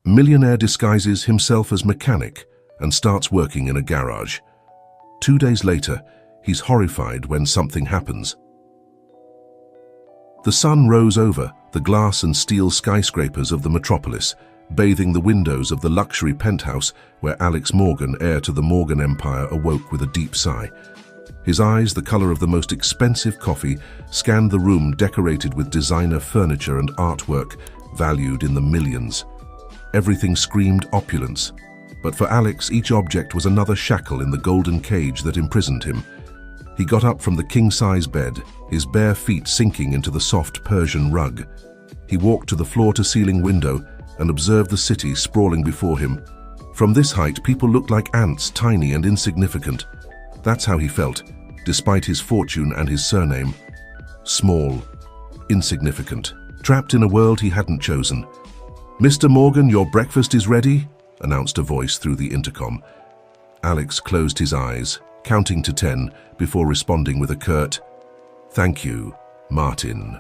Millionaire disguises himself as mechanic and starts working in a garage. 2 days later, he's horrified when something happens. The sun rose over the glass and steel skyscrapers of the metropolis, bathing the windows of the luxury penthouse where Alex Morgan, heir to the Morgan Empire, awoke with a deep sigh. His eyes, the color of the most expensive coffee, scanned the room decorated with designer furniture and artwork valued in the millions. Everything screamed opulence, but for Alex, each object was another shackle in the golden cage that imprisoned him. He got up from the king-size bed, his bare feet sinking into the soft Persian rug. He walked to the floor-to-ceiling window and observed the city sprawling before him. From this height, people looked like ants, tiny and insignificant. That's how he felt, despite his fortune and his surname. Small, insignificant, trapped in a world he hadn't chosen. "Mr. Morgan, your breakfast is ready," announced a voice through the intercom. Alex closed his eyes, counting to 10 before responding with a curt, "Thank you, Martin."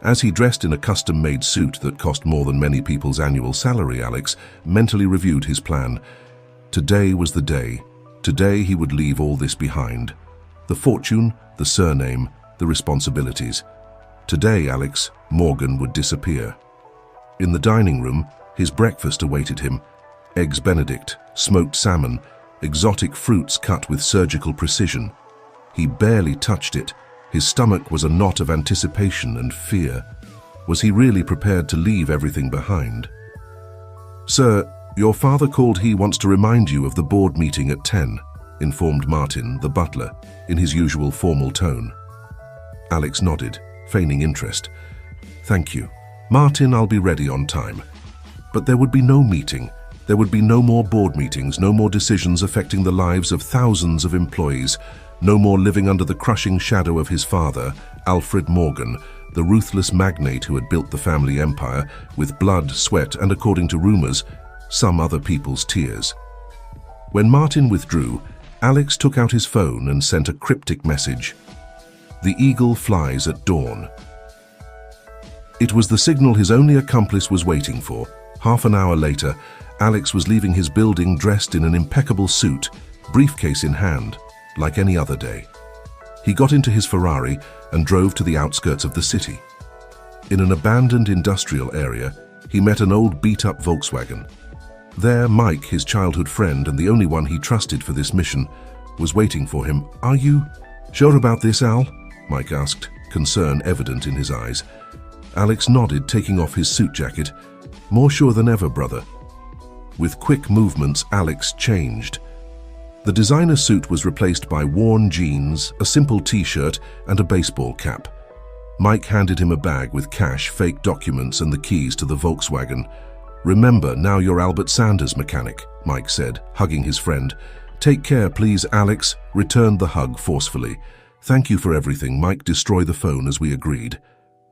As he dressed in a custom-made suit that cost more than many people's annual salary, Alex mentally reviewed his plan. Today was the day. Today he would leave all this behind. The fortune, the surname, the responsibilities. Today Alex Morgan would disappear. In the dining room, his breakfast awaited him. Eggs Benedict, smoked salmon, exotic fruits cut with surgical precision. He barely touched it. His stomach was a knot of anticipation and fear. Was he really prepared to leave everything behind? "Sir, your father called. He wants to remind you of the board meeting at 10, informed Martin, the butler, in his usual formal tone. Alex nodded, feigning interest. "Thank you. Martin, I'll be ready on time." But there would be no meeting. There would be no more board meetings, no more decisions affecting the lives of thousands of employees, no more living under the crushing shadow of his father, Alfred Morgan, the ruthless magnate who had built the family empire with blood, sweat, and, according to rumors, some other people's tears. When Martin withdrew, Alex took out his phone and sent a cryptic message. "The eagle flies at dawn." It was the signal his only accomplice was waiting for. Half an hour later, Alex was leaving his building dressed in an impeccable suit, briefcase in hand, like any other day. He got into his Ferrari and drove to the outskirts of the city. In an abandoned industrial area, he met an old beat-up Volkswagen. There, Mike, his childhood friend and the only one he trusted for this mission, was waiting for him. "Are you sure about this, Al?" Mike asked, concern evident in his eyes. Alex nodded, taking off his suit jacket. "More sure than ever, brother." With quick movements, Alex changed. The designer suit was replaced by worn jeans, a simple t-shirt, and a baseball cap. Mike handed him a bag with cash, fake documents, and the keys to the Volkswagen. "Remember, now you're Albert Sanders' mechanic," Mike said, hugging his friend. "Take care, please, Alex," returned the hug forcefully. "Thank you for everything, Mike. Destroy the phone as we agreed."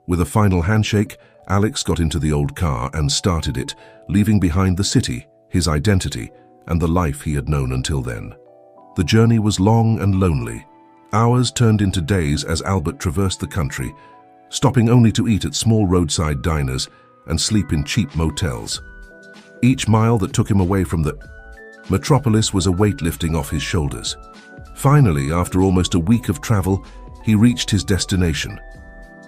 With a final handshake, Alex got into the old car and started it, leaving behind the city, his identity, and the life he had known until then. The journey was long and lonely. Hours turned into days as Albert traversed the country, stopping only to eat at small roadside diners and sleep in cheap motels. Each mile that took him away from the metropolis was a weight lifting off his shoulders. Finally, after almost a week of travel, he reached his destination.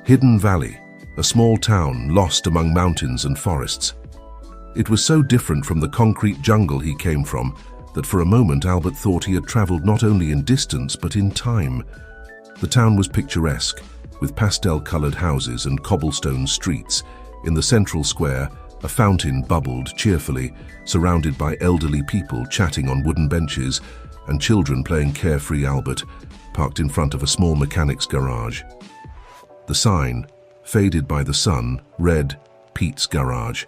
Hidden Valley, a small town lost among mountains and forests. It was so different from the concrete jungle he came from that for a moment Albert thought he had traveled not only in distance but in time. The town was picturesque, with pastel-colored houses and cobblestone streets. In the central square, a fountain bubbled cheerfully, surrounded by elderly people chatting on wooden benches and children playing carefree. Albert parked in front of a small mechanic's garage. The sign, faded by the sun, read, "Pete's Garage."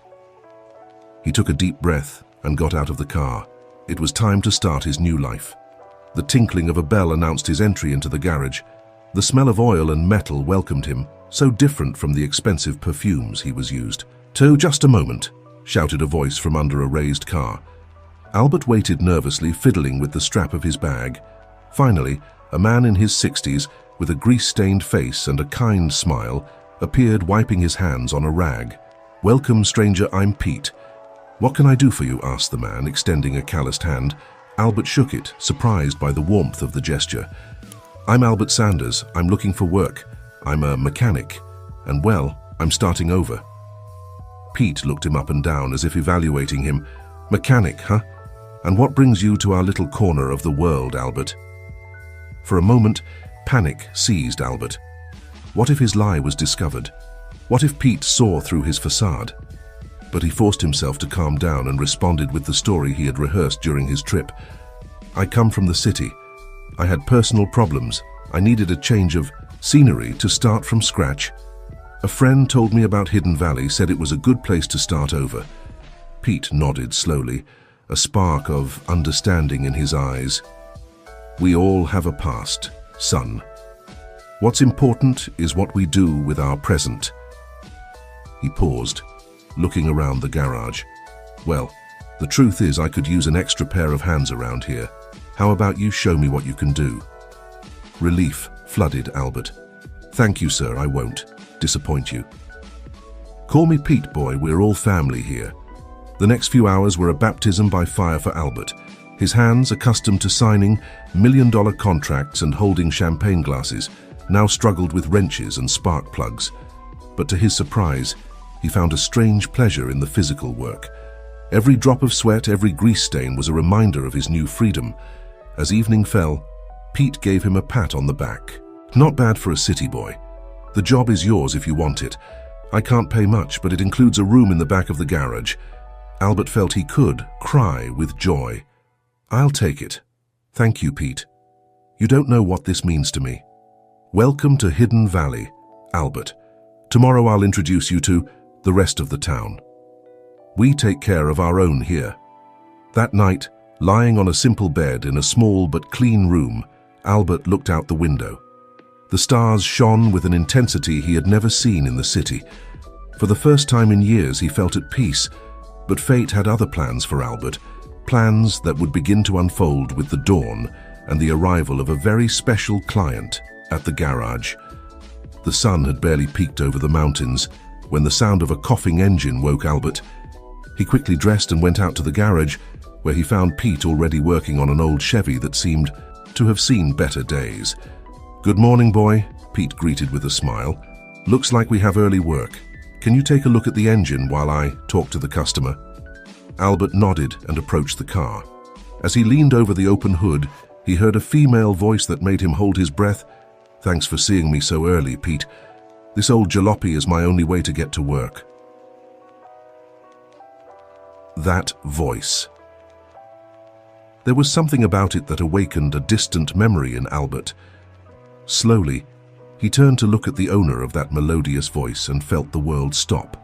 He took a deep breath and got out of the car. It was time to start his new life. The tinkling of a bell announced his entry into the garage. The smell of oil and metal welcomed him, so different from the expensive perfumes he was used. "To just a moment," shouted a voice from under a raised car. Albert waited nervously, fiddling with the strap of his bag. Finally, a man in his 60s, with a grease-stained face and a kind smile, appeared, wiping his hands on a rag. "Welcome, stranger, I'm Pete. What can I do for you?" asked the man, extending a calloused hand. Albert shook it, surprised by the warmth of the gesture. "I'm Albert Sanders. I'm looking for work. I'm a mechanic. And well, I'm starting over." Pete looked him up and down as if evaluating him. "Mechanic, huh? And what brings you to our little corner of the world, Albert?" For a moment, panic seized Albert. What if his lie was discovered? What if Pete saw through his facade? But he forced himself to calm down and responded with the story he had rehearsed during his trip. "I come from the city. I had personal problems. I needed a change of scenery to start from scratch. A friend told me about Hidden Valley, said it was a good place to start over." Pete nodded slowly, a spark of understanding in his eyes. "We all have a past, son. What's important is what we do with our present." He paused, looking around the garage. "Well, the truth is I could use an extra pair of hands around here. How about you show me what you can do?" Relief flooded Albert. "Thank you, sir, I won't disappoint you. Call me Pete, boy, we're all family here." The next few hours were a baptism by fire for Albert. His hands, accustomed to signing million-dollar contracts and holding champagne glasses, now struggled with wrenches and spark plugs. But to his surprise, he found a strange pleasure in the physical work. Every drop of sweat, every grease stain was a reminder of his new freedom. As evening fell, Pete gave him a pat on the back. "Not bad for a city boy. The job is yours if you want it. I can't pay much, but it includes a room in the back of the garage." Albert felt he could cry with joy. "I'll take it. Thank you, Pete. You don't know what this means to me. Welcome to Hidden Valley, Albert. Tomorrow I'll introduce you to the rest of the town. We take care of our own here." That night, lying on a simple bed in a small but clean room, Albert looked out the window. The stars shone with an intensity he had never seen in the city. For the first time in years, he felt at peace, but fate had other plans for Albert, plans that would begin to unfold with the dawn and the arrival of a very special client at the garage. The sun had barely peeked over the mountains when the sound of a coughing engine woke Albert. He quickly dressed and went out to the garage, where he found Pete already working on an old Chevy that seemed to have seen better days. "Good morning, boy," Pete greeted with a smile. "Looks like we have early work. Can you take a look at the engine while I talk to the customer?" Albert nodded and approached the car. As he leaned over the open hood, he heard a female voice that made him hold his breath. "Thanks for seeing me so early, Pete. This old jalopy is my only way to get to work." That voice. There was something about it that awakened a distant memory in Albert. Slowly, he turned to look at the owner of that melodious voice and felt the world stop.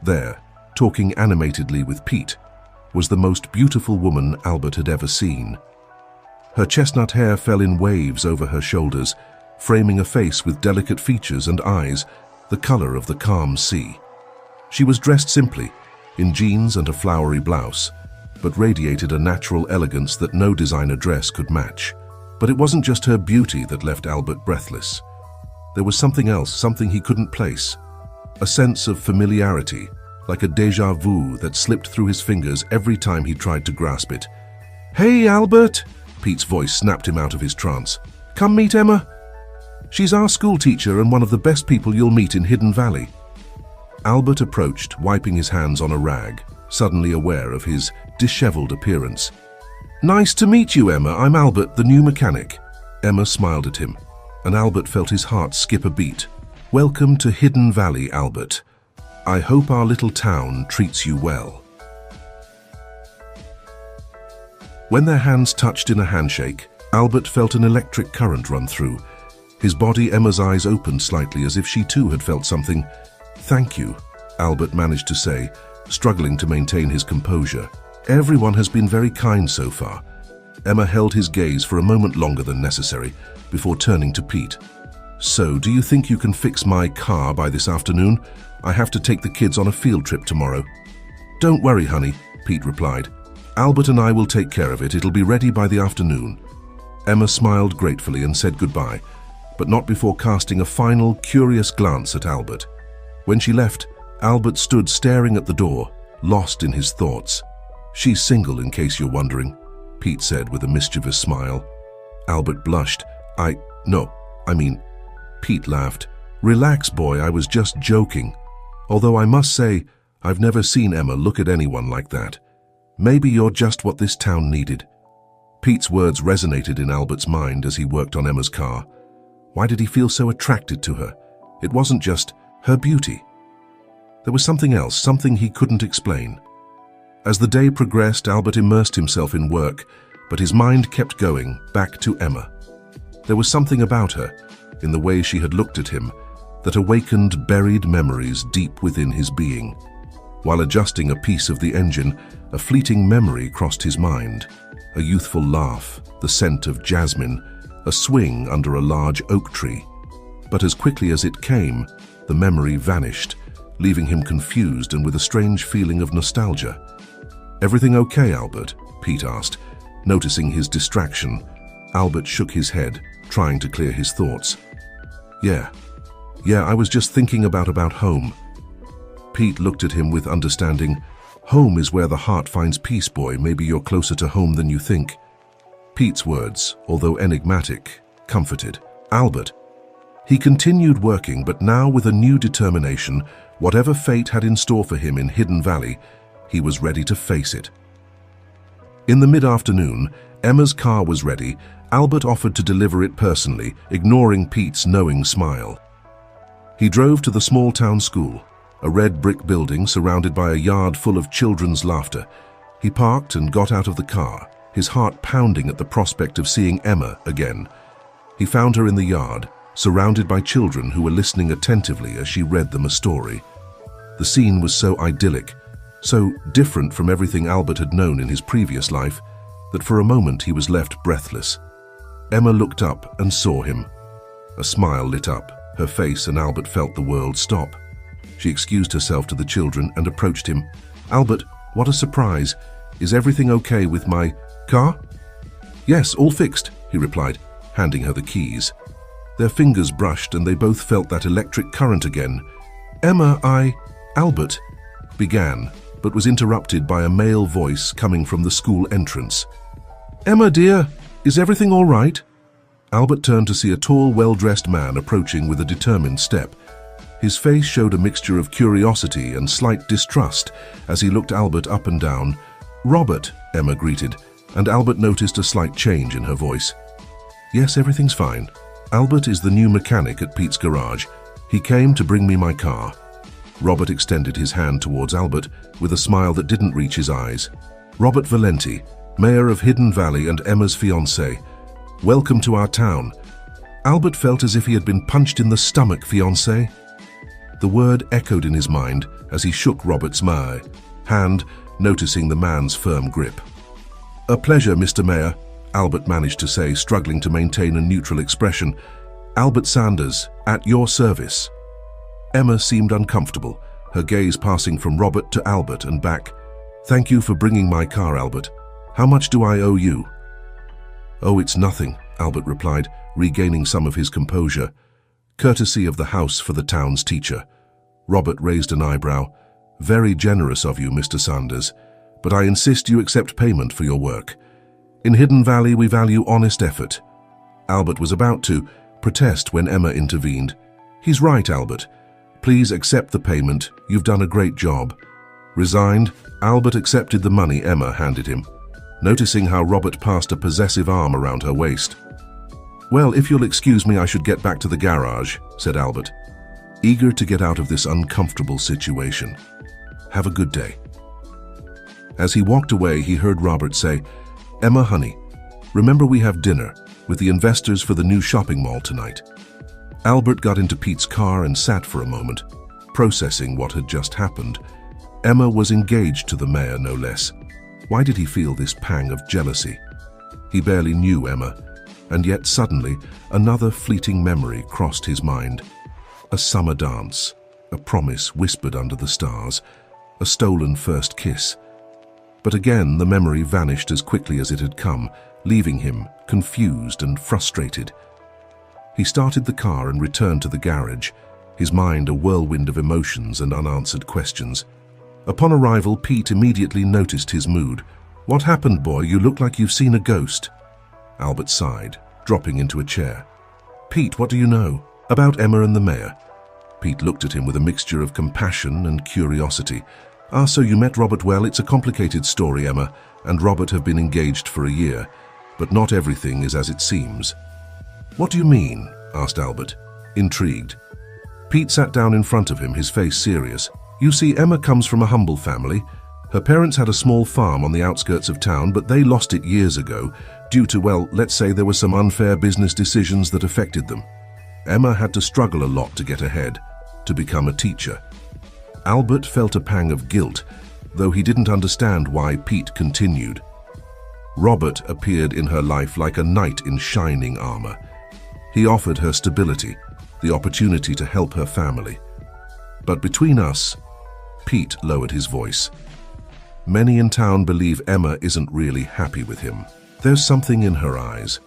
There, talking animatedly with Pete, was the most beautiful woman Albert had ever seen. Her chestnut hair fell in waves over her shoulders, framing a face with delicate features and eyes, the color of the calm sea. She was dressed simply, in jeans and a flowery blouse, but radiated a natural elegance that no designer dress could match. But it wasn't just her beauty that left Albert breathless. There was something else, something he couldn't place. A sense of familiarity, like a déjà vu that slipped through his fingers every time he tried to grasp it. "Hey, Albert!" Pete's voice snapped him out of his trance. "Come meet Emma. She's our school teacher and one of the best people you'll meet in Hidden Valley." Albert approached, wiping his hands on a rag, suddenly aware of his disheveled appearance. "Nice to meet you, Emma. I'm Albert, the new mechanic." Emma smiled at him, and Albert felt his heart skip a beat. "Welcome to Hidden Valley, Albert. I hope our little town treats you well." When their hands touched in a handshake, Albert felt an electric current run through. His body, Emma's eyes opened slightly as if she too had felt something. "Thank you," Albert managed to say, struggling to maintain his composure. "Everyone has been very kind so far." Emma held his gaze for a moment longer than necessary before turning to Pete. "So, do you think you can fix my car by this afternoon? I have to take the kids on a field trip tomorrow." "Don't worry, honey," Pete replied. "Albert and I will take care of it. It'll be ready by the afternoon." Emma smiled gratefully and said goodbye, but not before casting a final, curious glance at Albert. When she left, Albert stood staring at the door, lost in his thoughts. "She's single, in case you're wondering," Pete said with a mischievous smile. Albert blushed. No, I mean, Pete laughed. "Relax, boy, I was just joking. Although I must say, I've never seen Emma look at anyone like that. Maybe you're just what this town needed." Pete's words resonated in Albert's mind as he worked on Emma's car. Why did he feel so attracted to her? It wasn't just her beauty. There was something else, something he couldn't explain. As the day progressed, Albert immersed himself in work, but his mind kept going back to Emma. There was something about her, in the way she had looked at him, that awakened buried memories deep within his being. While adjusting a piece of the engine, a fleeting memory crossed his mind. A youthful laugh, the scent of jasmine, a swing under a large oak tree. But as quickly as it came, the memory vanished, leaving him confused and with a strange feeling of nostalgia. "Everything okay, Albert?" Pete asked. Noticing his distraction, Albert shook his head, trying to clear his thoughts. Yeah, I was just thinking about home." Pete looked at him with understanding. "Home is where the heart finds peace, boy. Maybe you're closer to home than you think." Pete's words, although enigmatic, comforted Albert. He continued working, but now with a new determination. Whatever fate had in store for him in Hidden Valley, he was ready to face it. In the mid-afternoon, Emma's car was ready. Albert offered to deliver it personally, ignoring Pete's knowing smile. He drove to the small-town school, a red brick building surrounded by a yard full of children's laughter. He parked and got out of the car, his heart pounding at the prospect of seeing Emma again. He found her in the yard, surrounded by children who were listening attentively as she read them a story. The scene was so idyllic, so different from everything Albert had known in his previous life, that for a moment he was left breathless. Emma looked up and saw him. A smile lit up her face, and Albert felt the world stop. She excused herself to the children and approached him. "Albert, what a surprise. Is everything okay with my car?" "Yes, all fixed," he replied, handing her the keys. Their fingers brushed and they both felt that electric current again. Albert began, but was interrupted by a male voice coming from the school entrance. "Emma, dear, is everything all right?" Albert turned to see a tall, well-dressed man approaching with a determined step. His face showed a mixture of curiosity and slight distrust as he looked Albert up and down. "Robert," Emma greeted, and Albert noticed a slight change in her voice. "Yes, everything's fine. Albert is the new mechanic at Pete's garage. He came to bring me my car." Robert extended his hand towards Albert with a smile that didn't reach his eyes. "Robert Valenti, mayor of Hidden Valley and Emma's fiancé. Welcome to our town." Albert felt as if he had been punched in the stomach. Fiancé? The word echoed in his mind as he shook Robert's hand, noticing the man's firm grip. "A pleasure, Mr. Mayor," Albert managed to say, struggling to maintain a neutral expression. "Albert Sanders, at your service." Emma seemed uncomfortable, her gaze passing from Robert to Albert and back. "Thank you for bringing my car, Albert. How much do I owe you?" "Oh, it's nothing," Albert replied, regaining some of his composure. "Courtesy of the house for the town's teacher." Robert raised an eyebrow. "Very generous of you, Mr. Sanders, but I insist you accept payment for your work. In Hidden Valley, we value honest effort." Albert was about to protest when Emma intervened. "He's right, Albert. Please accept the payment. You've done a great job." Resigned, Albert accepted the money Emma handed him, noticing how Robert passed a possessive arm around her waist. "Well, if you'll excuse me, I should get back to the garage," said Albert, eager to get out of this uncomfortable situation. "Have a good day." As he walked away, he heard Robert say, "Emma, honey, remember we have dinner with the investors for the new shopping mall tonight." Albert got into Pete's car and sat for a moment, processing what had just happened. Emma was engaged to the mayor, no less. Why did he feel this pang of jealousy? He barely knew Emma, and yet suddenly another fleeting memory crossed his mind. A summer dance, a promise whispered under the stars, a stolen first kiss. But again the memory vanished as quickly as it had come, leaving him confused and frustrated. He started the car and returned to the garage, his mind a whirlwind of emotions and unanswered questions. Upon arrival, Pete immediately noticed his mood. "What happened, boy? You look like you've seen a ghost." Albert sighed, dropping into a chair. "Pete, what do you know about Emma and the mayor?" Pete looked at him with a mixture of compassion and curiosity. "Ah, so you met Robert well? It's a complicated story. Emma and Robert have been engaged for a year, but not everything is as it seems." "What do you mean?" asked Albert, intrigued. Pete sat down in front of him, his face serious. "You see, Emma comes from a humble family. Her parents had a small farm on the outskirts of town, but they lost it years ago due to, well, let's say there were some unfair business decisions that affected them. Emma had to struggle a lot to get ahead, to become a teacher." Albert felt a pang of guilt, though he didn't understand why. Pete continued. "Robert appeared in her life like a knight in shining armor. He offered her stability, the opportunity to help her family. But between us," Pete lowered his voice, "many in town believe Emma isn't really happy with him. There's something in her eyes,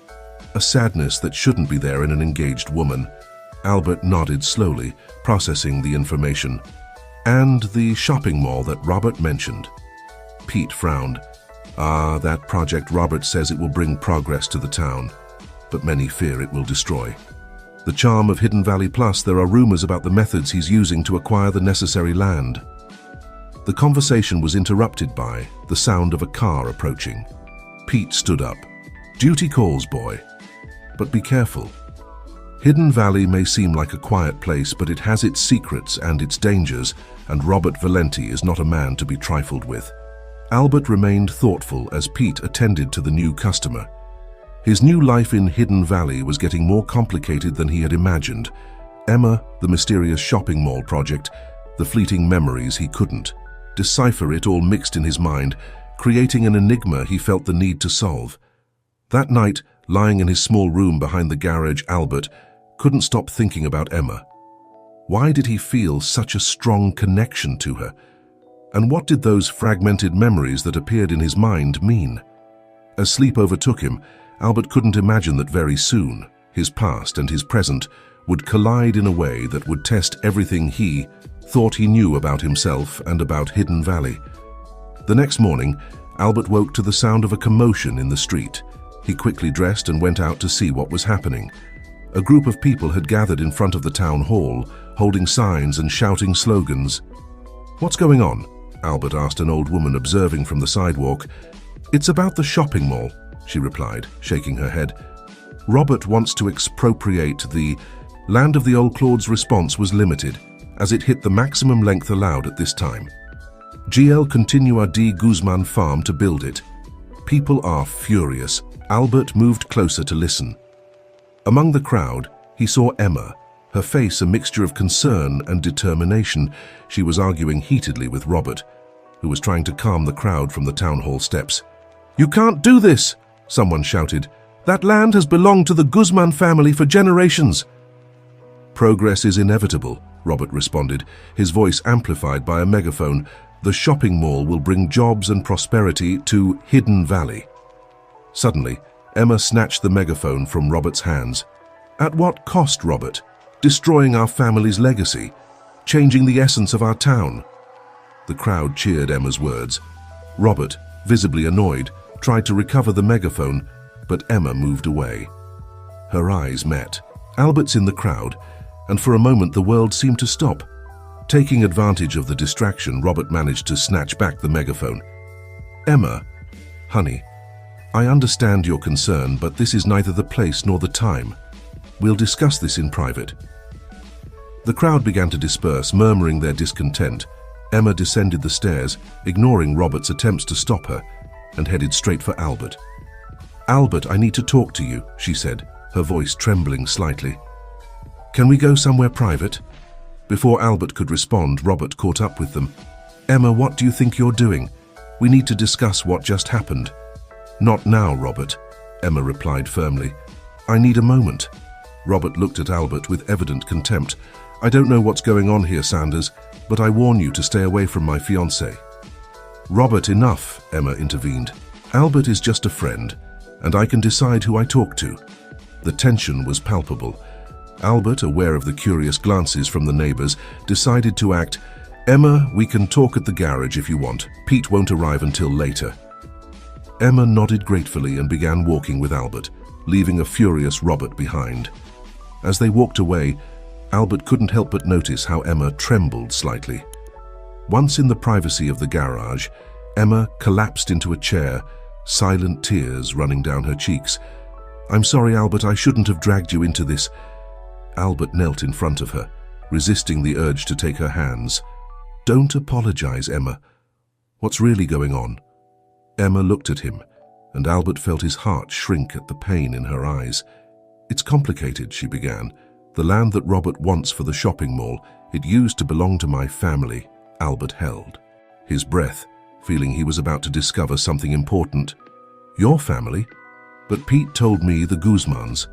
a sadness that shouldn't be there in an engaged woman." Albert nodded slowly, processing the information. "And the shopping mall that Robert mentioned." Pete frowned. "Ah, that project. Robert says it will bring progress to the town, but many fear it will destroy the charm of Hidden Valley. Plus, there are rumors about the methods he's using to acquire the necessary land." The conversation was interrupted by the sound of a car approaching. Pete stood up. "Duty calls, boy. But be careful. Hidden Valley may seem like a quiet place, but it has its secrets and its dangers, and Robert Valenti is not a man to be trifled with." Albert remained thoughtful as Pete attended to the new customer. His new life in Hidden Valley was getting more complicated than he had imagined. Emma, the mysterious shopping mall project, the fleeting memories he couldn't decipher, it all mixed in his mind, creating an enigma he felt the need to solve. That night, lying in his small room behind the garage, Albert couldn't stop thinking about Emma. Why did he feel such a strong connection to her? And what did those fragmented memories that appeared in his mind mean? As sleep overtook him, Albert couldn't imagine that very soon, his past and his present would collide in a way that would test everything he thought he knew about himself and about Hidden Valley. The next morning, Albert woke to the sound of a commotion in the street. He quickly dressed and went out to see what was happening. A group of people had gathered in front of the town hall, holding signs and shouting slogans. "What's going on?" Albert asked an old woman observing from the sidewalk. "It's about the shopping mall," she replied, shaking her head. "Robert wants to expropriate the land of the old Claude's." Response was limited, as it hit the maximum length allowed at this time. "GL Continua de Guzman farm to build it. People are furious." Albert moved closer to listen. Among the crowd, he saw Emma, her face a mixture of concern and determination. She was arguing heatedly with Robert, who was trying to calm the crowd from the town hall steps. "You can't do this!" someone shouted. "That land has belonged to the Guzman family for generations." "Progress is inevitable," Robert responded, his voice amplified by a megaphone. "The shopping mall will bring jobs and prosperity to Hidden Valley." Suddenly, Emma snatched the megaphone from Robert's hands. "At what cost, Robert? Destroying our family's legacy, changing the essence of our town." The crowd cheered Emma's words. Robert, visibly annoyed, tried to recover the megaphone, but Emma moved away. Her eyes met. Albert's in the crowd, and for a moment the world seemed to stop. Taking advantage of the distraction, Robert managed to snatch back the megaphone. "Emma, honey, I understand your concern, but this is neither the place nor the time. We'll discuss this in private." The crowd began to disperse, murmuring their discontent. Emma descended the stairs, ignoring Robert's attempts to stop her, and headed straight for Albert. "Albert, I need to talk to you," she said, her voice trembling slightly. "Can we go somewhere private?" Before Albert could respond, Robert caught up with them. "Emma, what do you think you're doing? We need to discuss what just happened." "Not now, Robert," Emma replied firmly. "I need a moment." Robert looked at Albert with evident contempt. "I don't know what's going on here, Sanders, but I warn you to stay away from my fiancé." "Robert, enough," Emma intervened. "Albert is just a friend, and I can decide who I talk to." The tension was palpable. Albert, aware of the curious glances from the neighbors, decided to act. "Emma, we can talk at the garage if you want. Pete won't arrive until later." Emma nodded gratefully and began walking with Albert, leaving a furious Robert behind. As they walked away, Albert couldn't help but notice how Emma trembled slightly. Once in the privacy of the garage, Emma collapsed into a chair, silent tears running down her cheeks. "I'm sorry, Albert, I shouldn't have dragged you into this." Albert knelt in front of her, resisting the urge to take her hands. "Don't apologize, Emma. What's really going on?" Emma looked at him, and Albert felt his heart shrink at the pain in her eyes. "It's complicated," she began. "The land that Robert wants for the shopping mall, it used to belong to my family." Albert held his breath, feeling he was about to discover something important. "Your family? But Pete told me the Guzmans."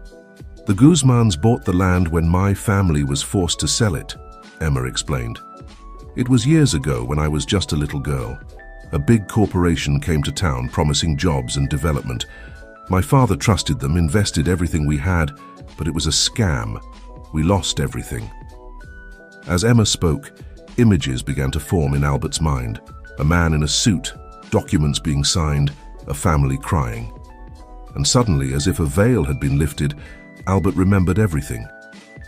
"The Guzmans bought the land when my family was forced to sell it," Emma explained. "It was years ago when I was just a little girl. A big corporation came to town promising jobs and development. My father trusted them, invested everything we had, but it was a scam. We lost everything." As Emma spoke, images began to form in Albert's mind. A man in a suit, documents being signed, a family crying. And suddenly, as if a veil had been lifted, Albert remembered everything.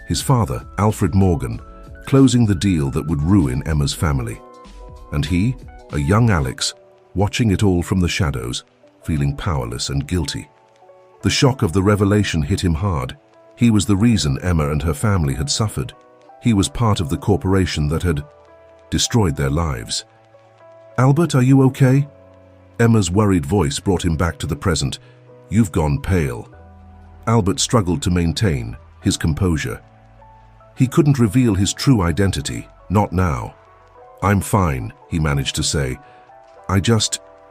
His father, Alfred Morgan, closing the deal that would ruin Emma's family. And he, a young Alex, watching it all from the shadows, feeling powerless and guilty. The shock of the revelation hit him hard. He was the reason Emma and her family had suffered. He was part of the corporation that had destroyed their lives. "Albert, are you okay?" Emma's worried voice brought him back to the present. "You've gone pale." Albert struggled to maintain his composure. He couldn't reveal his true identity, not now. "I'm fine," he managed to say.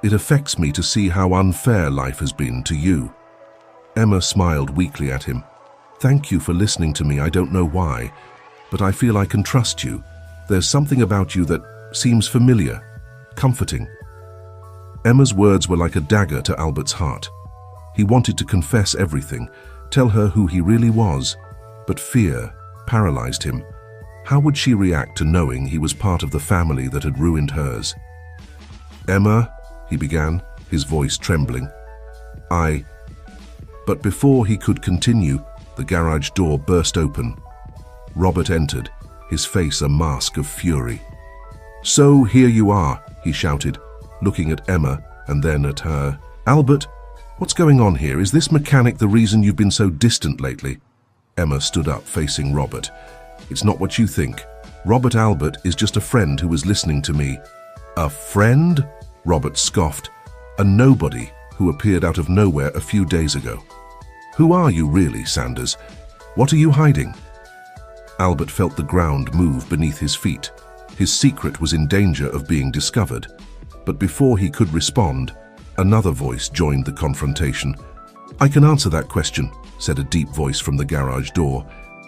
It affects me to see how unfair life has been to you." Emma smiled weakly at him. "Thank you for listening to me. I don't know why, but I feel I can trust you. There's something about you that seems familiar, comforting." Emma's words were like a dagger to Albert's heart. He wanted to confess everything, tell her who he really was, but fear paralyzed him. How would she react to knowing he was part of the family that had ruined hers? "Emma," he began, his voice trembling. But before he could continue, the garage door burst open. Robert entered, his face a mask of fury. "So here you are," he shouted, looking at Emma and then at her. "Albert, what's going on here? Is this mechanic the reason you've been so distant lately?" Emma stood up, facing Robert. "It's not what you think. Robert Albert is just a friend who was listening to me." "A friend?" Robert scoffed. "A nobody who appeared out of nowhere a few days ago. Who are you really, Sanders? What are you hiding?" Albert felt the ground move beneath his feet. His secret was in danger of being discovered. But before he could respond, another voice joined the confrontation. "I can answer that question," said a deep voice from the garage door.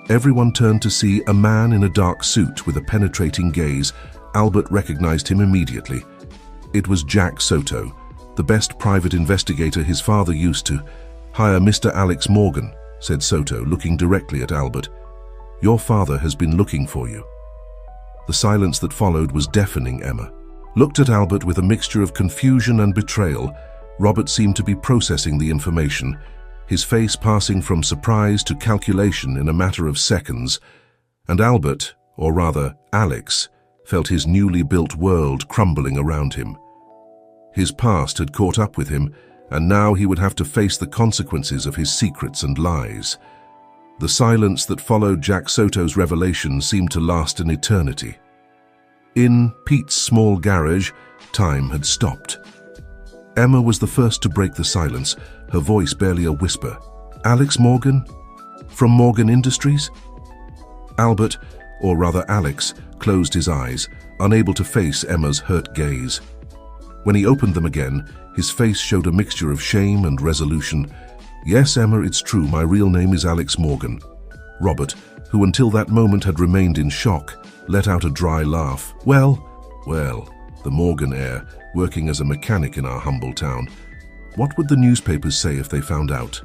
Everyone turned to see a man in a dark suit with a penetrating gaze. Albert recognized him immediately. It was Jack Soto, the best private investigator his father used to. "Hire Mr. Alex Morgan," said Soto, looking directly at Albert. "Your father has been looking for you." The silence that followed was deafening. Emma looked at Albert with a mixture of confusion and betrayal. Robert seemed to be processing the information, his face passing from surprise to calculation in a matter of seconds. And Albert, or rather Alex, felt his newly built world crumbling around him. His past had caught up with him, and now he would have to face the consequences of his secrets and lies. The silence that followed Jack Soto's revelation seemed to last an eternity. In Pete's small garage, time had stopped. Emma was the first to break the silence, her voice barely a whisper. "Alex Morgan? From Morgan Industries?" Albert, or rather Alex, closed his eyes, unable to face Emma's hurt gaze. When he opened them again, his face showed a mixture of shame and resolution. "Yes, Emma, it's true. My real name is Alex Morgan." Robert, who until that moment had remained in shock, let out a dry laugh. Well, the Morgan heir, working as a mechanic in our humble town. What would the newspapers say if they found out?"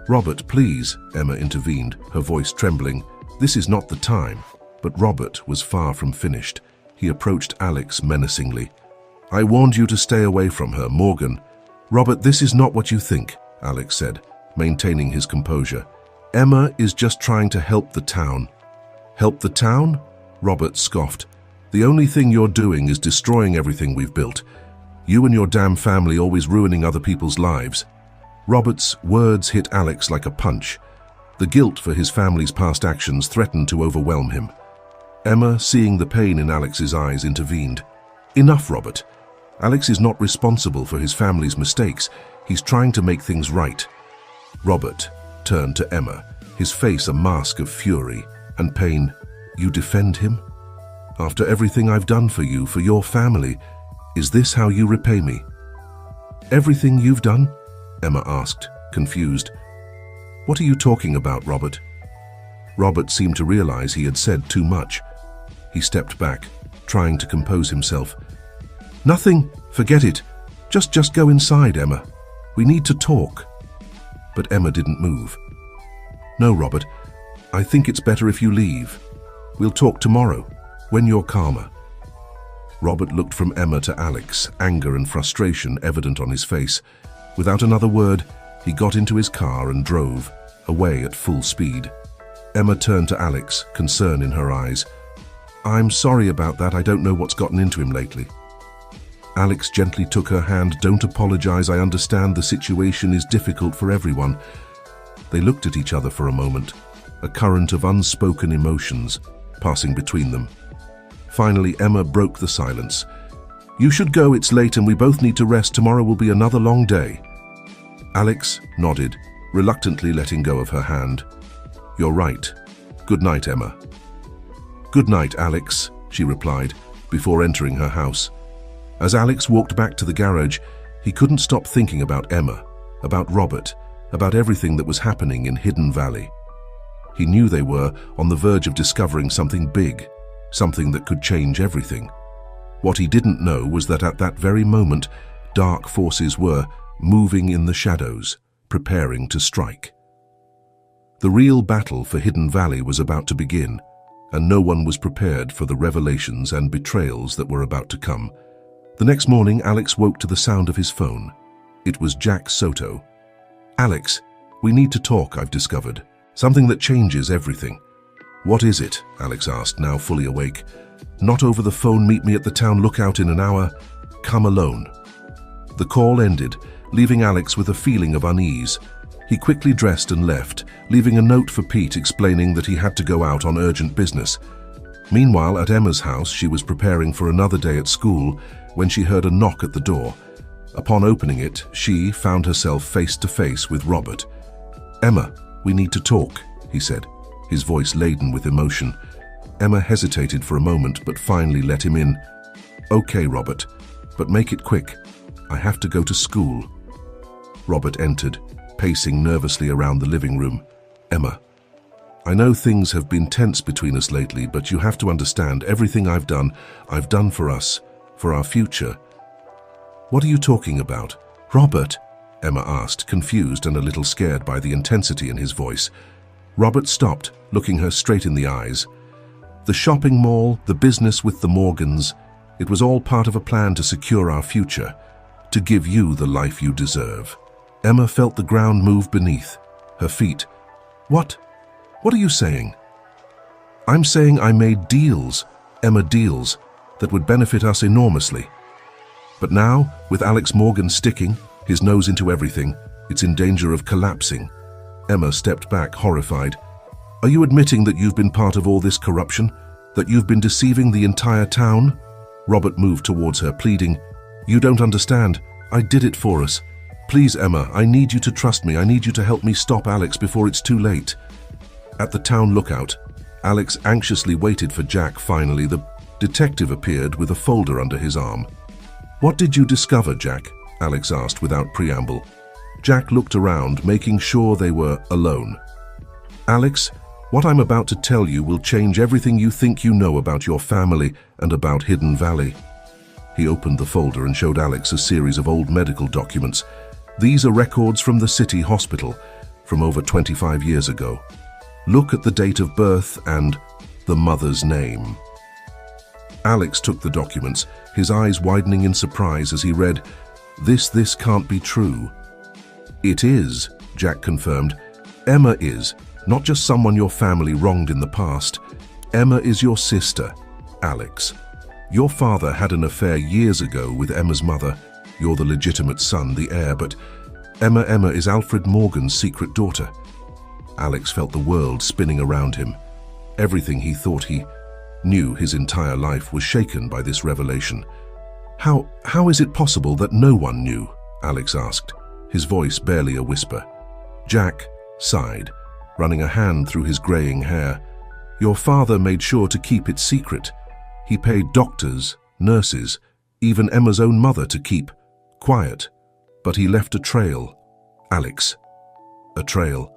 "Robert, please," Emma intervened, her voice trembling. "This is not the time." But Robert was far from finished. He approached Alex menacingly. "I warned you to stay away from her, Morgan." "Robert, this is not what you think," Alex said, maintaining his composure. "Emma is just trying to help the town." "Help the town?" Robert scoffed. "The only thing you're doing is destroying everything we've built. You and your damn family always ruining other people's lives." Robert's words hit Alex like a punch. The guilt for his family's past actions threatened to overwhelm him. Emma, seeing the pain in Alex's eyes, intervened. "Enough, Robert. Alex is not responsible for his family's mistakes. He's trying to make things right." Robert turned to Emma, his face a mask of fury and pain. "You defend him? After everything I've done for you, for your family, is this how you repay me?" "Everything you've done?" Emma asked, confused. "What are you talking about, Robert?" Robert seemed to realize he had said too much. He stepped back, trying to compose himself. "Nothing. Forget it. Just go inside, Emma. We need to talk." But Emma didn't move. "No, Robert. I think it's better if you leave. We'll talk tomorrow, when you're calmer." Robert looked from Emma to Alex, anger and frustration evident on his face. Without another word, he got into his car and drove, away at full speed. Emma turned to Alex, concern in her eyes. "I'm sorry about that. I don't know what's gotten into him lately." Alex gently took her hand. "Don't apologize. I understand the situation is difficult for everyone." They looked at each other for a moment, a current of unspoken emotions passing between them. Finally, Emma broke the silence. "You should go. It's late and we both need to rest. Tomorrow will be another long day." Alex nodded, reluctantly letting go of her hand. "You're right. Good night, Emma." "Good night, Alex," she replied, before entering her house. As Alex walked back to the garage, he couldn't stop thinking about Emma, about Robert, about everything that was happening in Hidden Valley. He knew they were on the verge of discovering something big, something that could change everything. What he didn't know was that at that very moment, dark forces were moving in the shadows, preparing to strike. The real battle for Hidden Valley was about to begin, and no one was prepared for the revelations and betrayals that were about to come. The next morning, Alex woke to the sound of his phone. It was Jack Soto. "Alex, we need to talk, I've discovered. Something that changes everything." "What is it?" Alex asked, now fully awake. "Not over the phone. Meet me at the town lookout in an hour. Come alone." The call ended, leaving Alex with a feeling of unease. He quickly dressed and left, leaving a note for Pete explaining that he had to go out on urgent business. Meanwhile, at Emma's house, she was preparing for another day at school when she heard a knock at the door. Upon opening it, she found herself face to face with Robert. "Emma, we need to talk," he said, his voice laden with emotion. Emma hesitated for a moment, but finally let him in. "Okay, Robert, but make it quick. I have to go to school." Robert entered, pacing nervously around the living room. "Emma, I know things have been tense between us lately, but you have to understand everything I've done for us, for our future." "What are you talking about?" "Robert?" Emma asked, confused and a little scared by the intensity in his voice. Robert stopped, looking her straight in the eyes. "The shopping mall, the business with the Morgans, it was all part of a plan to secure our future, to give you the life you deserve." Emma felt the ground move beneath her feet. What are you saying?" "I'm saying I made deals, Emma, deals, that would benefit us enormously. But now, with Alex Morgan sticking his nose into everything, it's in danger of collapsing." Emma stepped back, horrified. "Are you admitting that you've been part of all this corruption? That you've been deceiving the entire town?" Robert moved towards her, pleading, "You don't understand. I did it for us. Please, Emma, I need you to trust me. I need you to help me stop Alex before it's too late." At the town lookout, Alex anxiously waited for Jack. Finally, the detective appeared with a folder under his arm. "What did you discover, Jack?" Alex asked without preamble. Jack looked around, making sure they were alone. "Alex, what I'm about to tell you will change everything you think you know about your family and about Hidden Valley." He opened the folder and showed Alex a series of old medical documents. "These are records from the city hospital. from over 25 years ago. Look at the date of birth and the mother's name. Alex took the documents, his eyes widening in surprise as he read, This can't be true." "It is," Jack confirmed. "Emma is, not just someone your family wronged in the past. Emma is your sister, Alex. Your father had an affair years ago with Emma's mother. You're the legitimate son, the heir, but Emma is Alfred Morgan's secret daughter." Alex felt the world spinning around him. Everything he thought he knew his entire life was shaken by this revelation. How is it possible that no one knew?" Alex asked, his voice barely a whisper. Jack sighed, running a hand through his graying hair. "Your father made sure to keep it secret. He paid doctors, nurses, even Emma's own mother to keep quiet. But he left a trail, Alex. A trail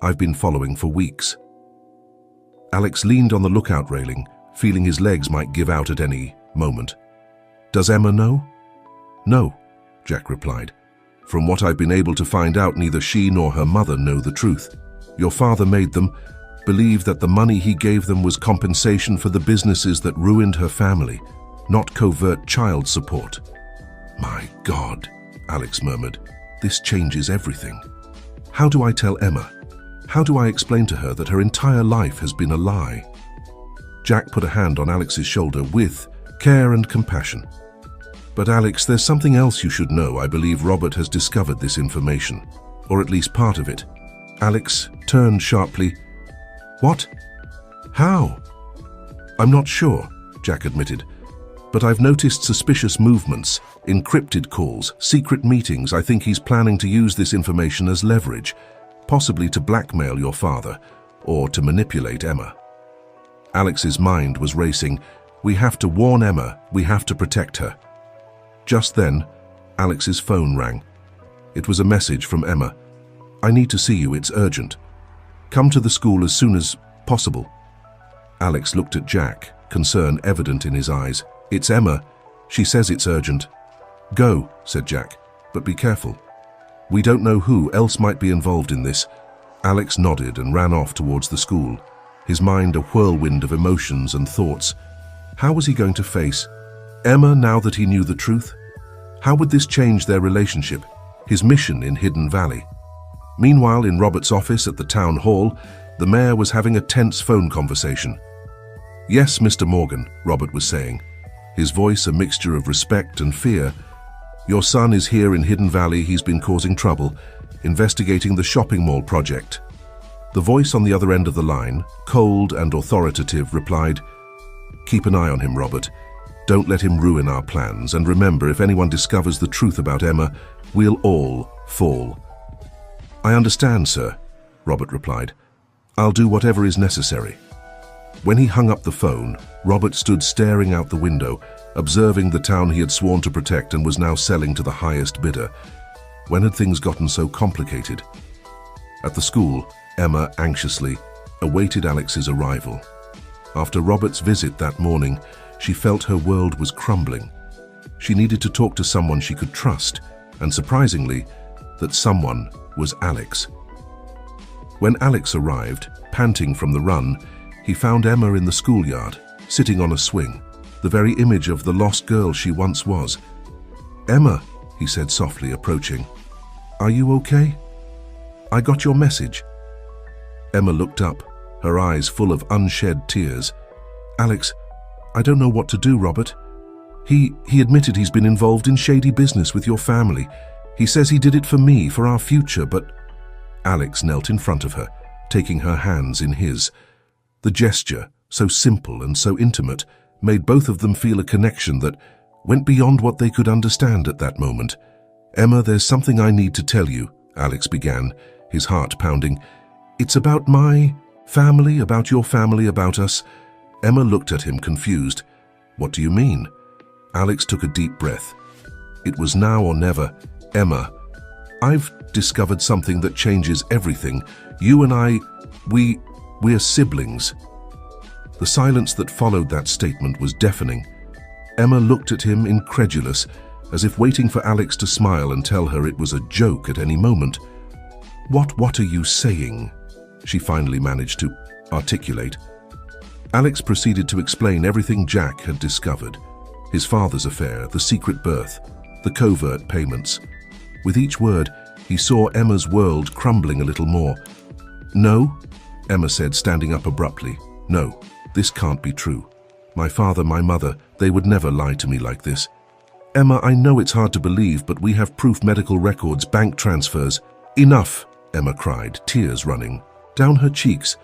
I've been following for weeks." Alex leaned on the lookout railing, feeling his legs might give out at any moment. "Does Emma know?" "No," Jack replied. "From what I've been able to find out, neither she nor her mother know the truth. Your father made them believe that the money he gave them was compensation for the businesses that ruined her family, not covert child support." "My God," Alex murmured, "this changes everything. How do I tell Emma? How do I explain to her that her entire life has been a lie?" Jack put a hand on Alex's shoulder with care and compassion. "But Alex, there's something else you should know. I believe Robert has discovered this information, or at least part of it." Alex turned sharply. "What? How?" "I'm not sure," Jack admitted, "but I've noticed suspicious movements, encrypted calls, secret meetings. I think he's planning to use this information as leverage, possibly to blackmail your father or to manipulate Emma." Alex's mind was racing. "We have to warn Emma. We have to protect her." Just then, Alex's phone rang. It was a message from Emma. "I need to see you. It's urgent. Come to the school as soon as possible." Alex looked at Jack, concern evident in his eyes. "It's Emma. She says it's urgent." "Go," said Jack, "but be careful. We don't know who else might be involved in this." Alex nodded and ran off towards the school, his mind a whirlwind of emotions and thoughts. How was he going to face Emma now that he knew the truth? How would this change their relationship, his mission in Hidden Valley? Meanwhile, in Robert's office at the town hall, the mayor was having a tense phone conversation. "Yes, Mr. Morgan," Robert was saying, his voice a mixture of respect and fear. "Your son is here in Hidden Valley. He's been causing trouble, investigating the shopping mall project." The voice on the other end of the line, cold and authoritative, replied, "Keep an eye on him, Robert. Don't let him ruin our plans, and remember, if anyone discovers the truth about Emma, we'll all fall." "I understand, sir," Robert replied. "I'll do whatever is necessary." When he hung up the phone, Robert stood staring out the window, observing the town he had sworn to protect and was now selling to the highest bidder. When had things gotten so complicated? At the school, Emma anxiously awaited Alex's arrival. After Robert's visit that morning, she felt her world was crumbling. She needed to talk to someone she could trust, and surprisingly, that someone was Alex. When Alex arrived, panting from the run, he found Emma in the schoolyard, sitting on a swing, the very image of the lost girl she once was. "Emma," he said softly, approaching. "Are you okay? I got your message." Emma looked up, her eyes full of unshed tears. "Alex, I don't know what to do, Robert. He admitted he's been involved in shady business with your family. He says he did it for me, for our future, but..." Alex knelt in front of her, taking her hands in his. The gesture, so simple and so intimate, made both of them feel a connection that went beyond what they could understand at that moment. "Emma, there's something I need to tell you," Alex began, his heart pounding. "It's about my family, about your family, about us." Emma looked at him, confused. "What do you mean?" Alex took a deep breath. "It was now or never. Emma, I've discovered something that changes everything. You and I, we're siblings." The silence that followed that statement was deafening. Emma looked at him, incredulous, as if waiting for Alex to smile and tell her it was a joke at any moment. What are you saying?" she finally managed to articulate. Alex proceeded to explain everything Jack had discovered. His father's affair, the secret birth, the covert payments. With each word, he saw Emma's world crumbling a little more. "No," Emma said, standing up abruptly. "No, this can't be true. My father, my mother, they would never lie to me like this. Emma, I know it's hard to believe, but we have proof, medical records, bank transfers." "Enough," Emma cried, tears running down her cheeks.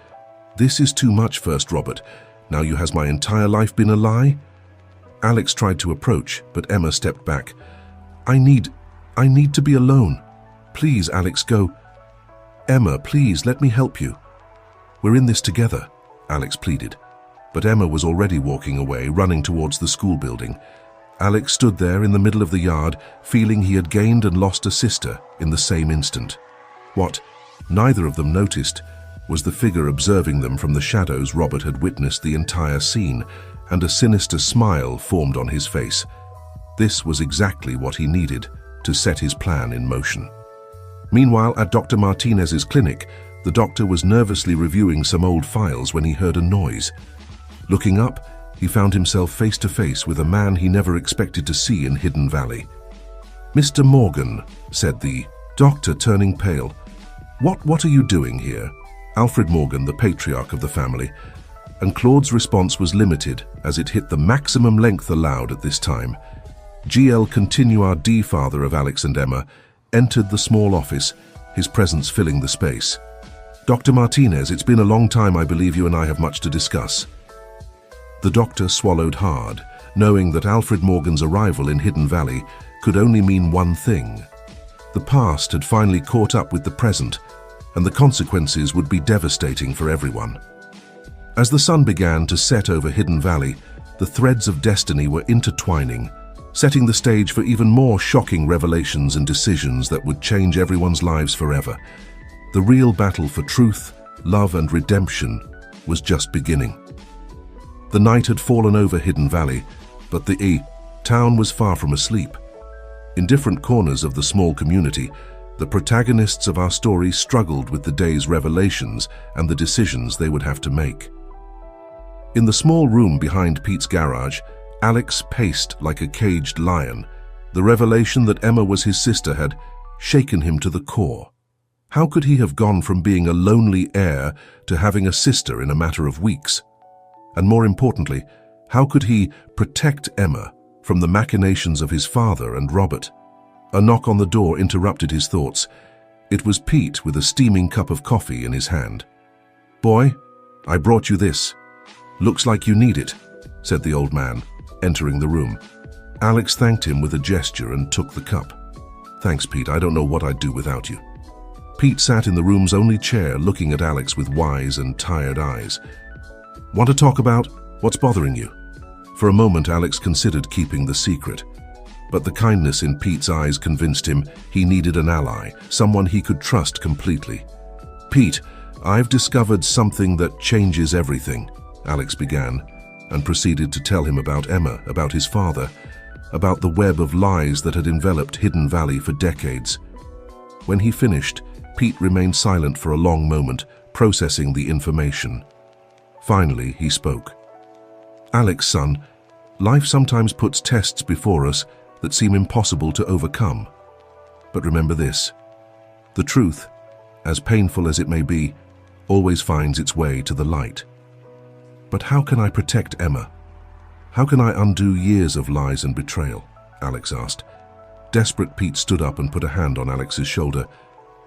"This is too much, First Robert. Now you has my entire life been a lie?" Alex tried to approach, but Emma stepped back. I need to be alone. Please, Alex, go." "Emma, please, let me help you. We're in this together," Alex pleaded. But Emma was already walking away, running towards the school building. Alex stood there in the middle of the yard, feeling he had gained and lost a sister in the same instant. What neither of them noticed was the figure observing them from the shadows. Robert had witnessed the entire scene, and a sinister smile formed on his face. This was exactly what he needed to set his plan in motion. Meanwhile, at Dr. Martinez's clinic, the doctor was nervously reviewing some old files when he heard a noise. Looking up, he found himself face to face with a man he never expected to see in Hidden Valley. "Mr. Morgan," said the doctor, turning pale. What are you doing here?" Alfred Morgan, the patriarch of the family, and Claude's response was limited as it hit the maximum length allowed at this time. GL Continuar D, father of Alex and Emma, entered the small office, his presence filling the space. "Dr. Martinez, it's been a long time. I believe you and I have much to discuss." The doctor swallowed hard, knowing that Alfred Morgan's arrival in Hidden Valley could only mean one thing. The past had finally caught up with the present, and the consequences would be devastating for everyone. As the sun began to set over Hidden Valley, the threads of destiny were intertwining, setting the stage for even more shocking revelations and decisions that would change everyone's lives forever. The real battle for truth, love, and redemption was just beginning. The night had fallen over Hidden Valley, but the town was far from asleep. In different corners of the small community, the protagonists of our story struggled with the day's revelations and the decisions they would have to make. In the small room behind Pete's garage, Alex paced like a caged lion. The revelation that Emma was his sister had shaken him to the core. How could he have gone from being a lonely heir to having a sister in a matter of weeks? And more importantly, how could he protect Emma from the machinations of his father and Robert? A knock on the door interrupted his thoughts. It was Pete with a steaming cup of coffee in his hand. "Boy, I brought you this. Looks like you need it," said the old man, entering the room. Alex thanked him with a gesture and took the cup. "Thanks, Pete. I don't know what I'd do without you." Pete sat in the room's only chair, looking at Alex with wise and tired eyes. "Want to talk about what's bothering you?" For a moment, Alex considered keeping the secret, but the kindness in Pete's eyes convinced him he needed an ally, someone he could trust completely. "Pete, I've discovered something that changes everything," Alex began, and proceeded to tell him about Emma, about his father, about the web of lies that had enveloped Hidden Valley for decades. When he finished, Pete remained silent for a long moment, processing the information. Finally, he spoke. "Alex, son, life sometimes puts tests before us that seem impossible to overcome. But remember this: the truth, as painful as it may be, always finds its way to the light." "But how can I protect Emma? How can I undo years of lies and betrayal?" Alex asked. Desperate, Pete stood up and put a hand on Alex's shoulder.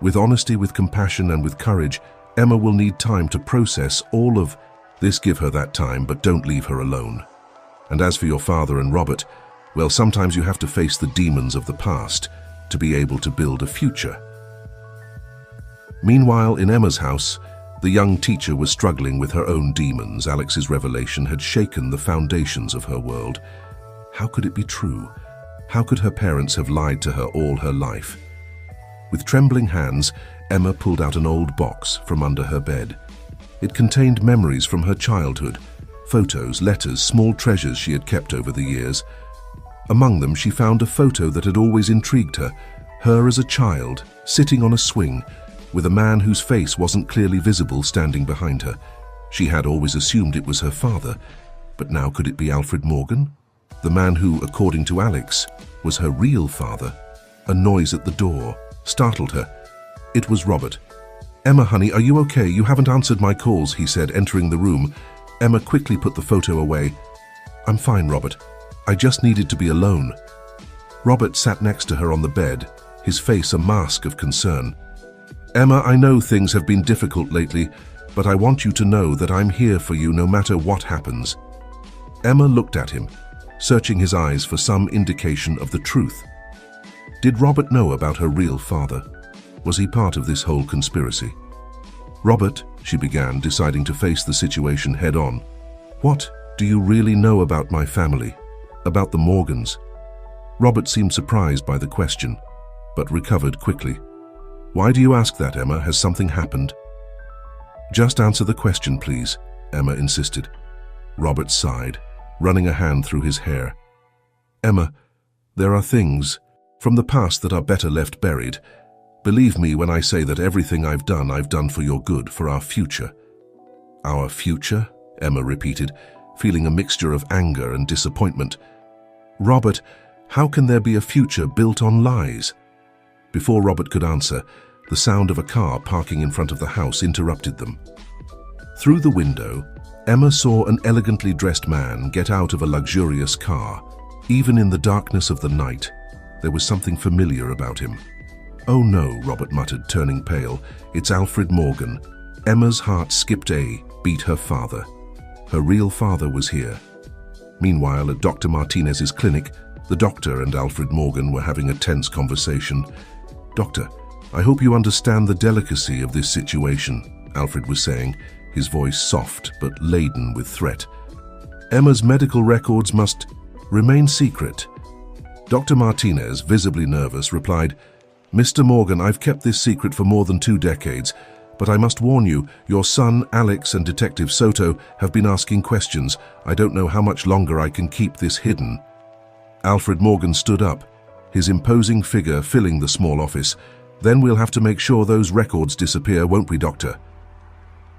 "With honesty, with compassion, and with courage, Emma will need time to process all of this. Give her that time, but don't leave her alone. And as for your father and Robert, well, sometimes you have to face the demons of the past to be able to build a future." Meanwhile, in Emma's house, the young teacher was struggling with her own demons. Alex's revelation had shaken the foundations of her world. How could it be true? How could her parents have lied to her all her life? With trembling hands, Emma pulled out an old box from under her bed. It contained memories from her childhood, photos, letters, small treasures she had kept over the years. Among them, she found a photo that had always intrigued her as a child, sitting on a swing, with a man whose face wasn't clearly visible standing behind her. She had always assumed it was her father, but now could it be Alfred Morgan? The man who, according to Alex, was her real father. A noise at the door startled her. It was Robert. "Emma, honey, are you okay? You haven't answered my calls," he said, entering the room. Emma quickly put the photo away. "I'm fine, Robert. I just needed to be alone." Robert sat next to her on the bed, his face a mask of concern. "Emma, I know things have been difficult lately, but I want you to know that I'm here for you no matter what happens." Emma looked at him, searching his eyes for some indication of the truth. Did Robert know about her real father? Was he part of this whole conspiracy? "Robert," she began, deciding to face the situation head-on. "What do you really know about my family? About the Morgans?" Robert seemed surprised by the question, but recovered quickly. "Why do you ask that, Emma? Has something happened?" "Just answer the question, please," Emma insisted. Robert sighed, running a hand through his hair. "Emma, there are things from the past that are better left buried. Believe me when I say that everything I've done for your good, for our future." "Our future?" Emma repeated, feeling a mixture of anger and disappointment. "Robert, how can there be a future built on lies?" Before Robert could answer, the sound of a car parking in front of the house interrupted them. Through the window, Emma saw an elegantly dressed man get out of a luxurious car. Even in the darkness of the night, there was something familiar about him. "Oh no," Robert muttered, turning pale. "It's Alfred Morgan." Emma's heart skipped a beat. Her father. Her real father was here. Meanwhile, at Dr. Martinez's clinic, the doctor and Alfred Morgan were having a tense conversation. "Doctor, I hope you understand the delicacy of this situation," Alfred was saying, his voice soft but laden with threat. "Emma's medical records must remain secret." Dr. Martinez, visibly nervous, replied, "Mr. Morgan, I've kept this secret for more than 2 decades, but I must warn you, your son, Alex, and Detective Soto have been asking questions. I don't know how much longer I can keep this hidden." Alfred Morgan stood up, his imposing figure filling the small office. "Then we'll have to make sure those records disappear, won't we, Doctor?"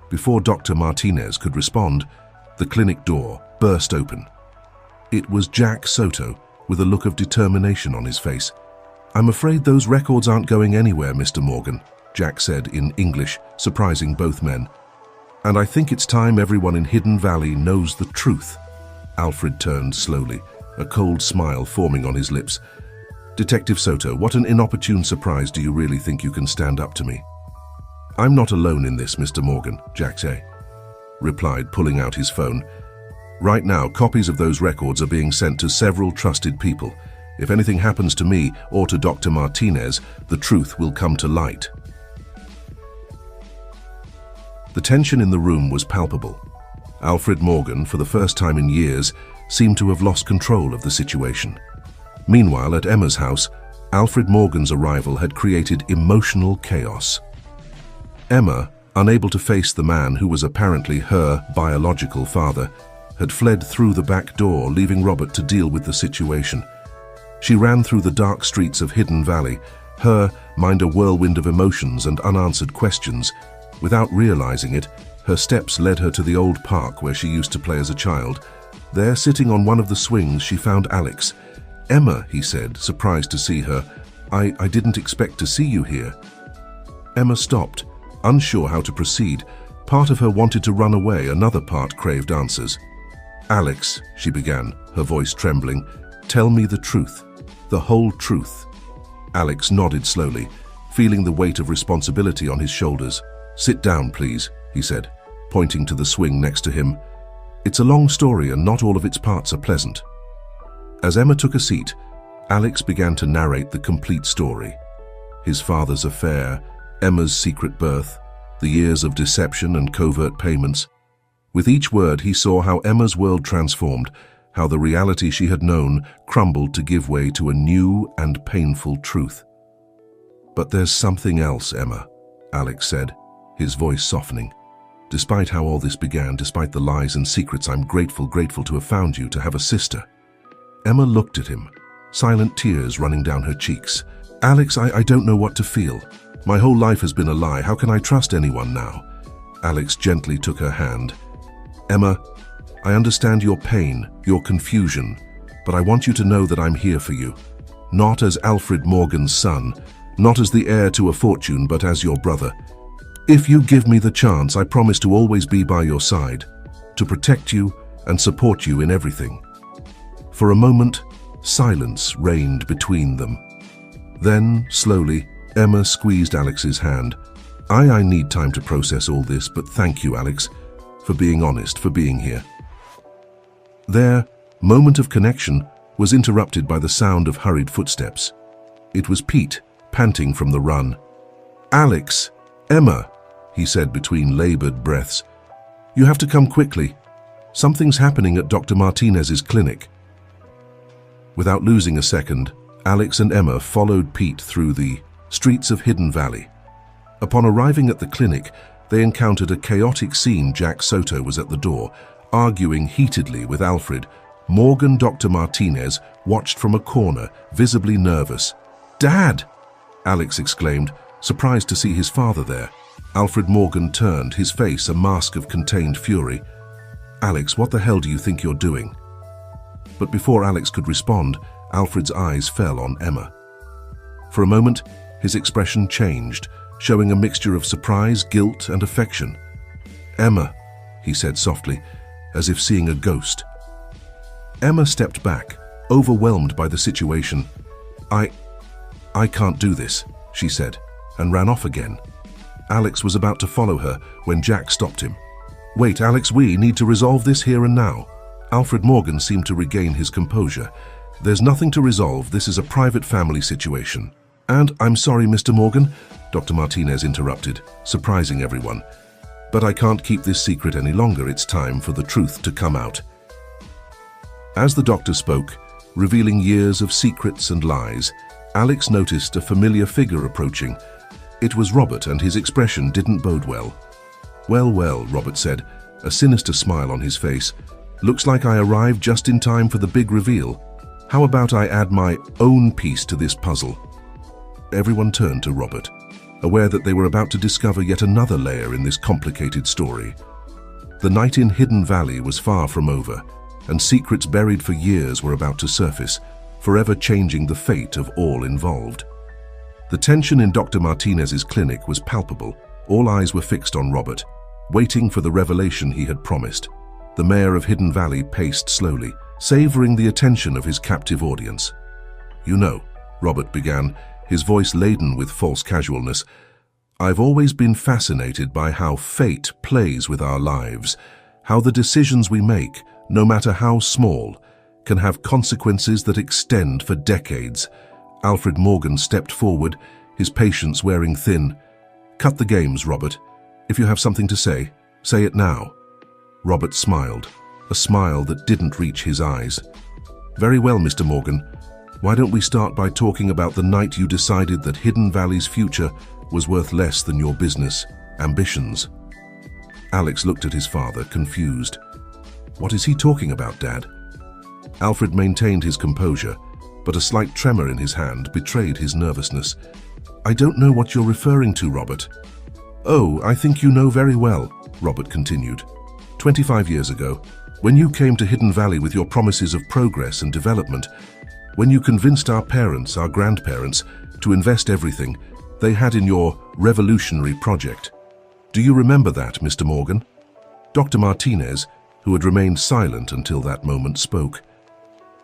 Before Dr. Martinez could respond, the clinic door burst open. It was Jack Soto, with a look of determination on his face. "I'm afraid those records aren't going anywhere, Mr. Morgan," Jack said in English, surprising both men. "And I think it's time everyone in Hidden Valley knows the truth." Alfred turned slowly, a cold smile forming on his lips. "Detective Soto, what an inopportune surprise. Do you really think you can stand up to me?" "I'm not alone in this, Mr. Morgan," Jack replied, pulling out his phone. "Right now, copies of those records are being sent to several trusted people. If anything happens to me or to Dr. Martinez, the truth will come to light." The tension in the room was palpable. Alfred Morgan, for the first time in years, seemed to have lost control of the situation. Meanwhile, at Emma's house, Alfred Morgan's arrival had created emotional chaos. Emma, unable to face the man who was apparently her biological father, had fled through the back door, leaving Robert to deal with the situation. She ran through the dark streets of Hidden Valley, her mind a whirlwind of emotions and unanswered questions. Without realizing it, her steps led her to the old park where she used to play as a child. There, sitting on one of the swings, she found Alex. "Emma," he said, surprised to see her, I didn't expect to see you here." Emma stopped, unsure how to proceed. Part of her wanted to run away, another part craved answers. "Alex," she began, her voice trembling, "tell me the truth, the whole truth." Alex nodded slowly, feeling the weight of responsibility on his shoulders. "Sit down, please," he said, pointing to the swing next to him. "It's a long story and not all of its parts are pleasant." As Emma took a seat, Alex began to narrate the complete story. His father's affair, Emma's secret birth, the years of deception and covert payments. With each word, he saw how Emma's world transformed, how the reality she had known crumbled to give way to a new and painful truth. "But there's something else, Emma," Alex said, his voice softening. "Despite how all this began, despite the lies and secrets, I'm grateful to have found you, to have a sister." Emma looked at him, silent tears running down her cheeks. "Alex, I don't know what to feel. My whole life has been a lie. How can I trust anyone now? Alex gently took her hand. Emma, I understand your pain, your confusion, but I want you to know that I'm here for you. Not as Alfred Morgan's son, not as the heir to a fortune, but as your brother. If you give me the chance, I promise to always be by your side, to protect you and support you in everything. For a moment, silence reigned between them. Then, slowly, Emma squeezed Alex's hand. I need time to process all this, but thank you, Alex, for being honest, for being here. Their moment of connection was interrupted by the sound of hurried footsteps. It was Pete, panting from the run. Alex, Emma, he said between labored breaths. You have to come quickly. Something's happening at Dr. Martinez's clinic. Without losing a second, Alex and Emma followed Pete through the streets of Hidden Valley. Upon arriving at the clinic, they encountered a chaotic scene. Jack Soto was at the door, arguing heatedly with Alfred. Morgan Dr. Martinez watched from a corner, visibly nervous. Dad! Alex exclaimed, surprised to see his father there. Alfred Morgan turned, his face a mask of contained fury. Alex, what the hell do you think you're doing? But before Alex could respond, Alfred's eyes fell on Emma. For a moment, his expression changed, showing a mixture of surprise, guilt, and affection. Emma, he said softly, as if seeing a ghost. Emma stepped back, overwhelmed by the situation. I can't do this, she said, and ran off again. Alex was about to follow her when Jack stopped him. Wait, Alex, we need to resolve this here and now. Alfred Morgan seemed to regain his composure. There's nothing to resolve. This is a private family situation. And I'm sorry, Mr. Morgan, Dr. Martinez interrupted, surprising everyone. But I can't keep this secret any longer. It's time for the truth to come out. As the doctor spoke, revealing years of secrets and lies, Alex noticed a familiar figure approaching. It was Robert, and his expression didn't bode well. Well, Robert said, a sinister smile on his face. Looks like I arrived just in time for the big reveal. How about I add my own piece to this puzzle? Everyone turned to Robert, aware that they were about to discover yet another layer in this complicated story. The night in Hidden Valley was far from over, and secrets buried for years were about to surface, forever changing the fate of all involved. The tension in Dr. Martinez's clinic was palpable. All eyes were fixed on Robert, waiting for the revelation he had promised. The mayor of Hidden Valley paced slowly, savoring the attention of his captive audience. You know, Robert began, his voice laden with false casualness, I've always been fascinated by how fate plays with our lives, how the decisions we make, no matter how small, can have consequences that extend for decades. Alfred Morgan stepped forward, his patience wearing thin. Cut the games, Robert. If you have something to say it now. Robert smiled, a smile that didn't reach his eyes. Very well, Mr. Morgan. Why don't we start by talking about the night you decided that Hidden Valley's future was worth less than your business ambitions? Alex looked at his father, confused. What is he talking about, Dad? Alfred maintained his composure, but a slight tremor in his hand betrayed his nervousness. I don't know what you're referring to, Robert. Oh, I think you know very well, Robert continued. 25 years ago, when you came to Hidden Valley with your promises of progress and development, when you convinced our parents, our grandparents, to invest everything they had in your revolutionary project. Do you remember that, Mr. Morgan? Dr. Martinez, who had remained silent until that moment, spoke.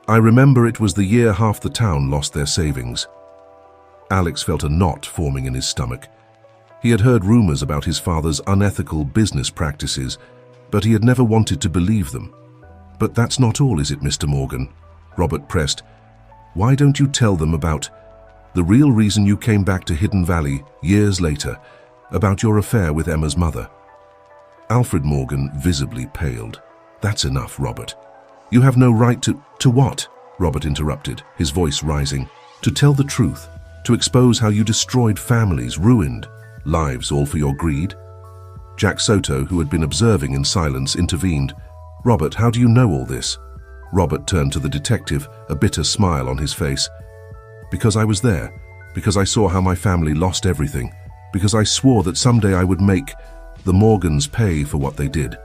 I remember it was the year half the town lost their savings. Alex felt a knot forming in his stomach. He had heard rumors about his father's unethical business practices, but he had never wanted to believe them. But that's not all, is it, Mr. Morgan? Robert pressed. Why don't you tell them about the real reason you came back to Hidden Valley years later, about your affair with Emma's mother? Alfred Morgan visibly paled. That's enough, Robert. You have no right to what? Robert interrupted, his voice rising. To tell the truth, to expose how you destroyed families, ruined lives, all for your greed? Jack Soto, who had been observing in silence, intervened. Robert, how do you know all this? Robert turned to the detective, a bitter smile on his face. Because I was there, because I saw how my family lost everything, because I swore that someday I would make the Morgans pay for what they did.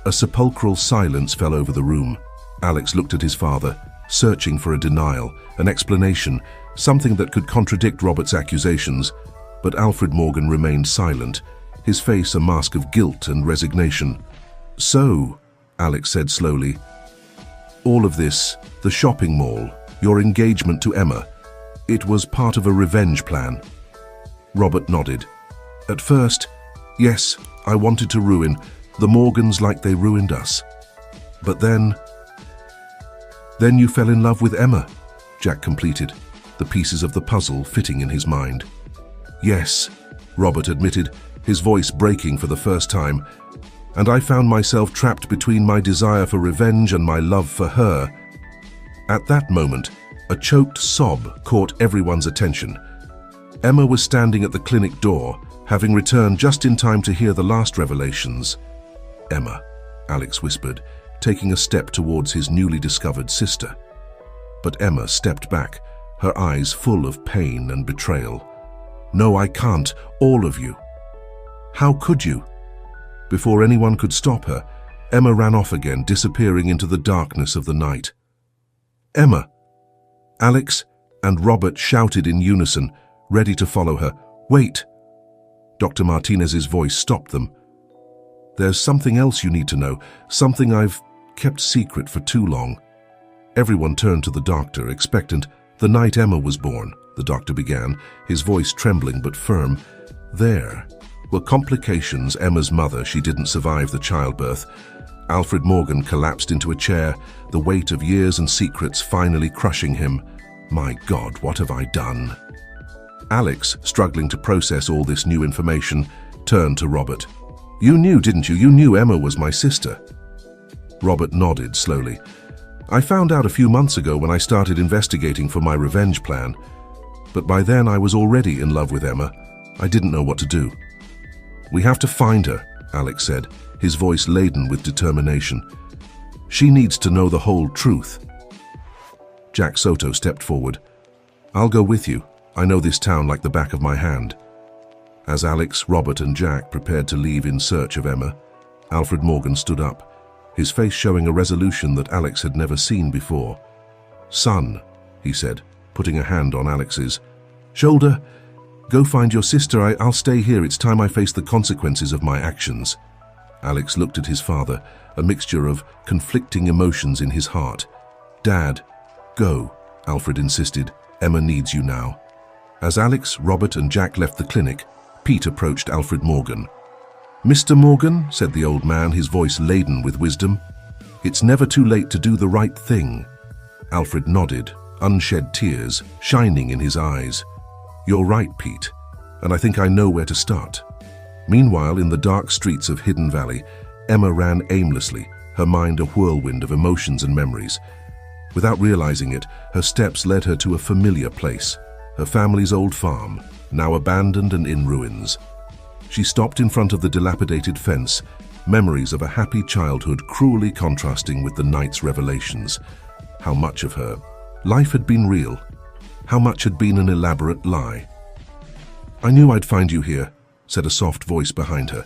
A sepulchral silence fell over the room. Alex looked at his father, searching for a denial, an explanation, something that could contradict Robert's accusations, but Alfred Morgan remained silent, his face a mask of guilt and resignation. "So," Alex said slowly, "all of this, the shopping mall, your engagement to Emma, it was part of a revenge plan?" Robert nodded. "At first, yes, I wanted to ruin the Morgans like they ruined us. But then you fell in love with Emma," Jack completed, the pieces of the puzzle fitting in his mind. "Yes," Robert admitted, his voice breaking for the first time, "and I found myself trapped between my desire for revenge and my love for her." At that moment, a choked sob caught everyone's attention. Emma was standing at the clinic door, having returned just in time to hear the last revelations. "Emma," Alex whispered, taking a step towards his newly discovered sister. But Emma stepped back, her eyes full of pain and betrayal. "No, I can't, all of you." "How could you?" Before anyone could stop her, Emma ran off again, disappearing into the darkness of the night. "Emma!" Alex and Robert shouted in unison, ready to follow her. "Wait!" Dr. Martinez's voice stopped them. "There's something else you need to know, something I've kept secret for too long." Everyone turned to the doctor, expectant. "The night Emma was born," the doctor began, his voice trembling but firm, "there were complications. Emma's mother, she didn't survive the childbirth." Alfred Morgan collapsed into a chair, the weight of years and secrets finally crushing him. "My God, what have I done?" Alex, struggling to process all this new information, turned to Robert. "You knew, didn't you? You knew Emma was my sister." Robert nodded slowly. "I found out a few months ago when I started investigating for my revenge plan. But by then I was already in love with Emma. I didn't know what to do." "We have to find her," Alex said, his voice laden with determination. "She needs to know the whole truth." Jack Soto stepped forward. "I'll go with you. I know this town like the back of my hand." As Alex, Robert and Jack prepared to leave in search of Emma, Alfred Morgan stood up, his face showing a resolution that Alex had never seen before. "Son," he said, putting a hand on Alex's shoulder, "go find your sister. I'll stay here. It's time I face the consequences of my actions." Alex looked at his father, a mixture of conflicting emotions in his heart. "Dad, go," Alfred insisted. "Emma needs you now." As Alex, Robert and Jack left the clinic, Pete approached Alfred Morgan. "Mr. Morgan," said the old man, his voice laden with wisdom, "it's never too late to do the right thing." Alfred nodded, unshed tears shining in his eyes. "You're right, Pete, and I think I know where to start." Meanwhile, in the dark streets of Hidden Valley, Emma ran aimlessly, her mind a whirlwind of emotions and memories. Without realizing it, her steps led her to a familiar place, her family's old farm, now abandoned and in ruins. She stopped in front of the dilapidated fence, memories of a happy childhood cruelly contrasting with the night's revelations. How much of her life had been real? How much had been an elaborate lie? "I knew I'd find you here," said a soft voice behind her.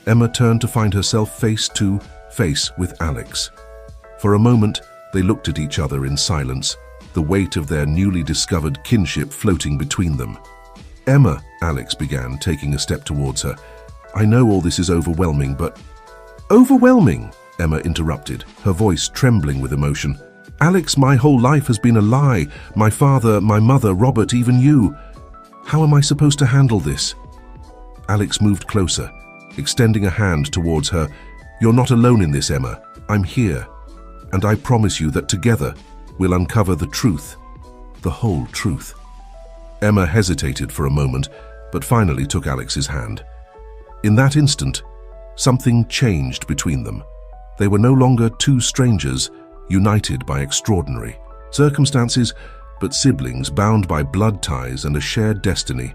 Emma turned to find herself face to face with Alex. For a moment, they looked at each other in silence, the weight of their newly discovered kinship floating between them. "Emma," Alex began, taking a step towards her, "I know all this is overwhelming, but—" "Overwhelming?" Emma interrupted, her voice trembling with emotion. "Alex, my whole life has been a lie. My father, my mother, Robert, even you. How am I supposed to handle this?" Alex moved closer, extending a hand towards her. "You're not alone in this, Emma. I'm here. And I promise you that together we'll uncover the truth, the whole truth." Emma hesitated for a moment, but finally took Alex's hand. In that instant, something changed between them. They were no longer two strangers, united by extraordinary circumstances, but siblings bound by blood ties and a shared destiny.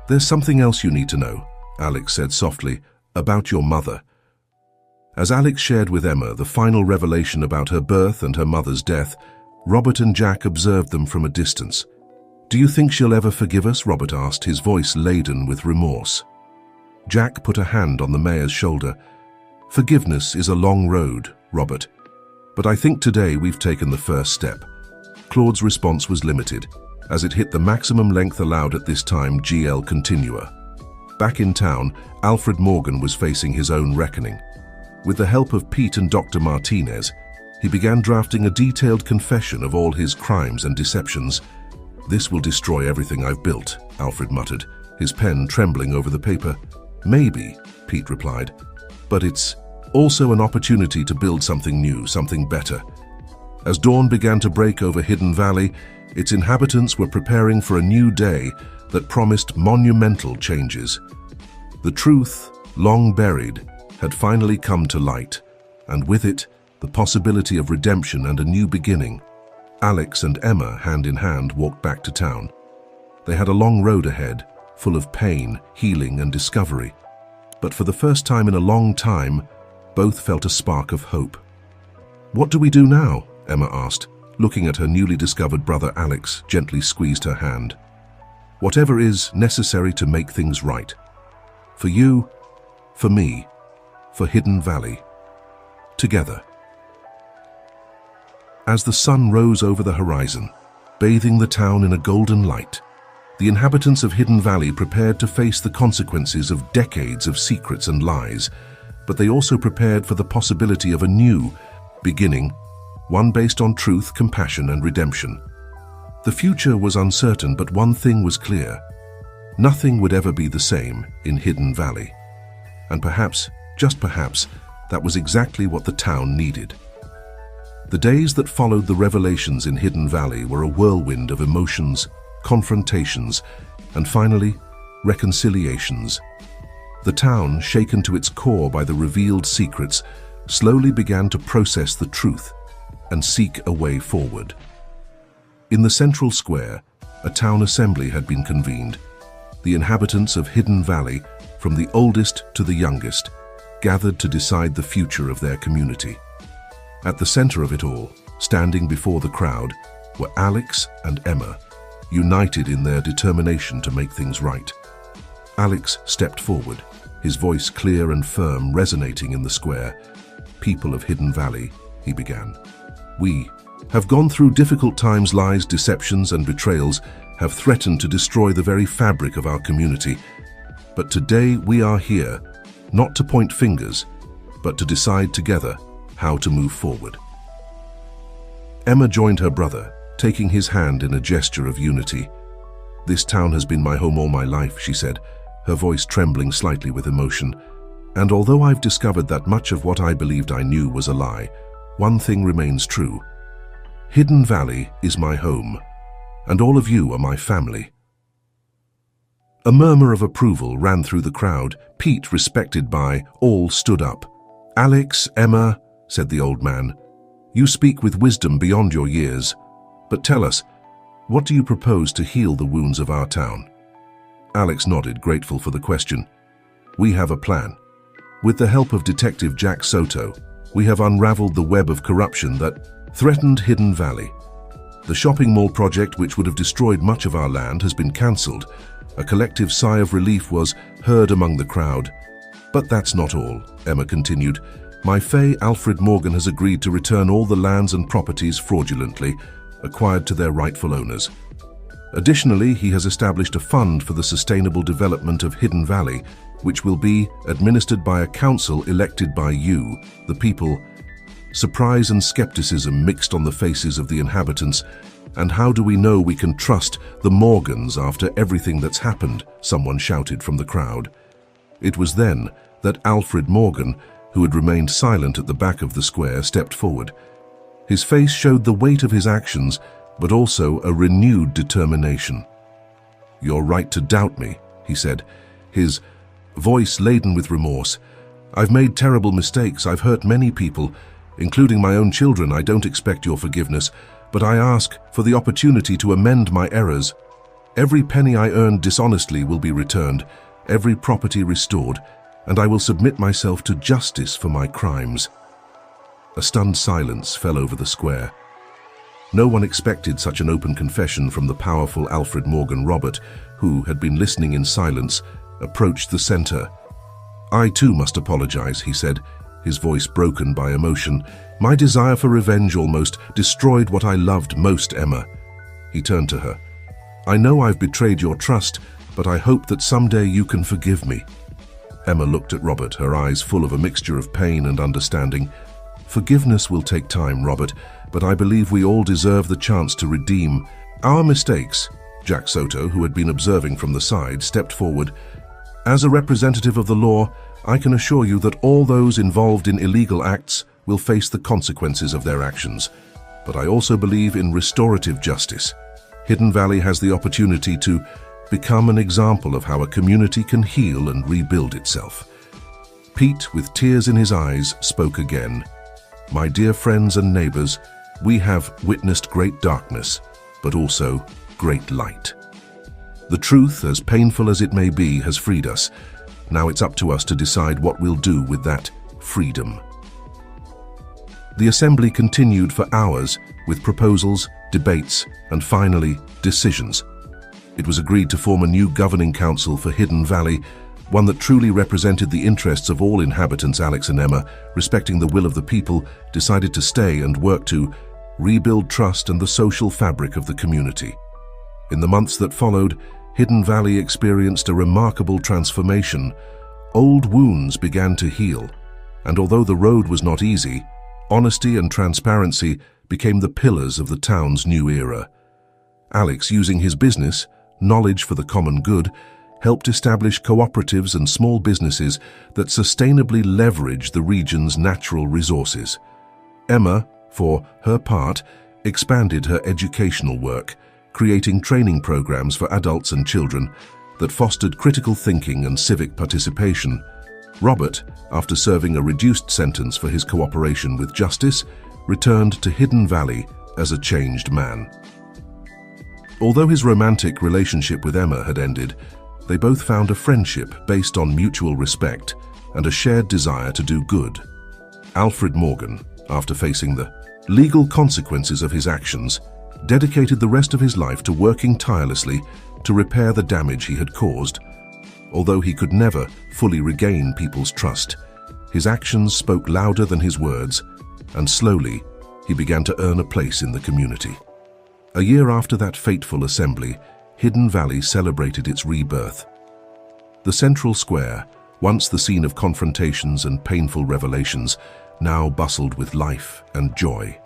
"There's something else you need to know," Alex said softly, "about your mother." As Alex shared with Emma the final revelation about her birth and her mother's death, Robert and Jack observed them from a distance. "Do you think she'll ever forgive us?" Robert asked, his voice laden with remorse. Jack put a hand on the mayor's shoulder. "Forgiveness is a long road, Robert. But I think today we've taken the first step." Claude's response was limited, as it hit the maximum length allowed at this time GL Continua. Back in town, Alfred Morgan was facing his own reckoning. With the help of Pete and Dr. Martinez, he began drafting a detailed confession of all his crimes and deceptions. "This will destroy everything I've built," Alfred muttered, his pen trembling over the paper. "Maybe," Pete replied, "but it's also an opportunity to build something new, something better." As dawn began to break over Hidden Valley, its inhabitants were preparing for a new day that promised monumental changes. The truth, long buried, had finally come to light, and with it, the possibility of redemption and a new beginning. Alex and Emma, hand in hand, walked back to town. They had a long road ahead, full of pain, healing, and discovery. But for the first time in a long time, both felt a spark of hope. "What do we do now?" Emma asked, looking at her newly discovered brother. Alex gently squeezed her hand. "Whatever is necessary to make things right. For you, for me, for Hidden Valley. Together." As the sun rose over the horizon, bathing the town in a golden light, the inhabitants of Hidden Valley prepared to face the consequences of decades of secrets and lies, but they also prepared for the possibility of a new beginning, one based on truth, compassion, and redemption. The future was uncertain, but one thing was clear. Nothing would ever be the same in Hidden Valley. And perhaps, just perhaps, that was exactly what the town needed. The days that followed the revelations in Hidden Valley were a whirlwind of emotions, confrontations, and finally, reconciliations. The town, shaken to its core by the revealed secrets, slowly began to process the truth and seek a way forward. In the central square, a town assembly had been convened. The inhabitants of Hidden Valley, from the oldest to the youngest, gathered to decide the future of their community. At the center of it all, standing before the crowd, were Alex and Emma, united in their determination to make things right. Alex stepped forward, his voice clear and firm, resonating in the square. "People of Hidden Valley," he began, "we have gone through difficult times. Lies, deceptions, and betrayals have threatened to destroy the very fabric of our community. But today we are here, not to point fingers, but to decide together how to move forward." Emma joined her brother, taking his hand in a gesture of unity. "This town has been my home all my life," she said, her voice trembling slightly with emotion. "And although I've discovered that much of what I believed I knew was a lie, one thing remains true. Hidden Valley is my home, and all of you are my family." A murmur of approval ran through the crowd. Pete, respected by all, stood up. "Alex, Emma," said the old man, "you speak with wisdom beyond your years. But tell us, what do you propose to heal the wounds of our town?" Alex nodded, grateful for the question. "We have a plan. With the help of Detective Jack Soto, we have unraveled the web of corruption that threatened Hidden Valley. The shopping mall project, which would have destroyed much of our land, has been cancelled." A collective sigh of relief was heard among the crowd. "But that's not all," Emma continued. "My fae Alfred Morgan has agreed to return all the lands and properties fraudulently acquired to their rightful owners. Additionally, he has established a fund for the sustainable development of Hidden Valley, which will be administered by a council elected by you, the people." Surprise and skepticism mixed on the faces of the inhabitants. "And how do we know we can trust the Morgans after everything that's happened?" someone shouted from the crowd. It was then that Alfred Morgan, who had remained silent at the back of the square, stepped forward. His face showed the weight of his actions, but also a renewed determination. "You're right to doubt me," he said, his voice laden with remorse. "I've made terrible mistakes. I've hurt many people, including my own children. I don't expect your forgiveness, but I ask for the opportunity to amend my errors. Every penny I earned dishonestly will be returned, every property restored, and I will submit myself to justice for my crimes." A stunned silence fell over the square. No one expected such an open confession from the powerful Alfred Morgan. Robert, who had been listening in silence, approached the center. "I too must apologize," he said, his voice broken by emotion. "My desire for revenge almost destroyed what I loved most, Emma." He turned to her. "I know I've betrayed your trust, but I hope that someday you can forgive me." Emma looked at Robert, her eyes full of a mixture of pain and understanding. "Forgiveness will take time, Robert, but I believe we all deserve the chance to redeem our mistakes." Jack Soto, who had been observing from the side, stepped forward. "As a representative of the law, I can assure you that all those involved in illegal acts will face the consequences of their actions. But I also believe in restorative justice. Hidden Valley has the opportunity to become an example of how a community can heal and rebuild itself." Pete, with tears in his eyes, spoke again. "My dear friends and neighbors, we have witnessed great darkness, but also great light. The truth, as painful as it may be, has freed us. Now it's up to us to decide what we'll do with that freedom." The assembly continued for hours with proposals, debates, and finally, decisions. It was agreed to form a new governing council for Hidden Valley, one that truly represented the interests of all inhabitants. Alex and Emma, respecting the will of the people, decided to stay and work to rebuild trust and the social fabric of the community. In the months that followed, Hidden Valley experienced a remarkable transformation. Old wounds began to heal, and although the road was not easy, honesty and transparency became the pillars of the town's new era. Alex, using his business, knowledge for the common good, helped establish cooperatives and small businesses that sustainably leverage the region's natural resources. Emma, for her part, expanded her educational work, creating training programs for adults and children that fostered critical thinking and civic participation. Robert, after serving a reduced sentence for his cooperation with justice, returned to Hidden Valley as a changed man. Although his romantic relationship with Emma had ended, they both found a friendship based on mutual respect and a shared desire to do good. Alfred Morgan, after facing the legal consequences of his actions, dedicated the rest of his life to working tirelessly to repair the damage he had caused. Although he could never fully regain people's trust, his actions spoke louder than his words, and slowly he began to earn a place in the community. A year after that fateful assembly, Hidden Valley celebrated its rebirth. The central square, once the scene of confrontations and painful revelations, now bustled with life and joy.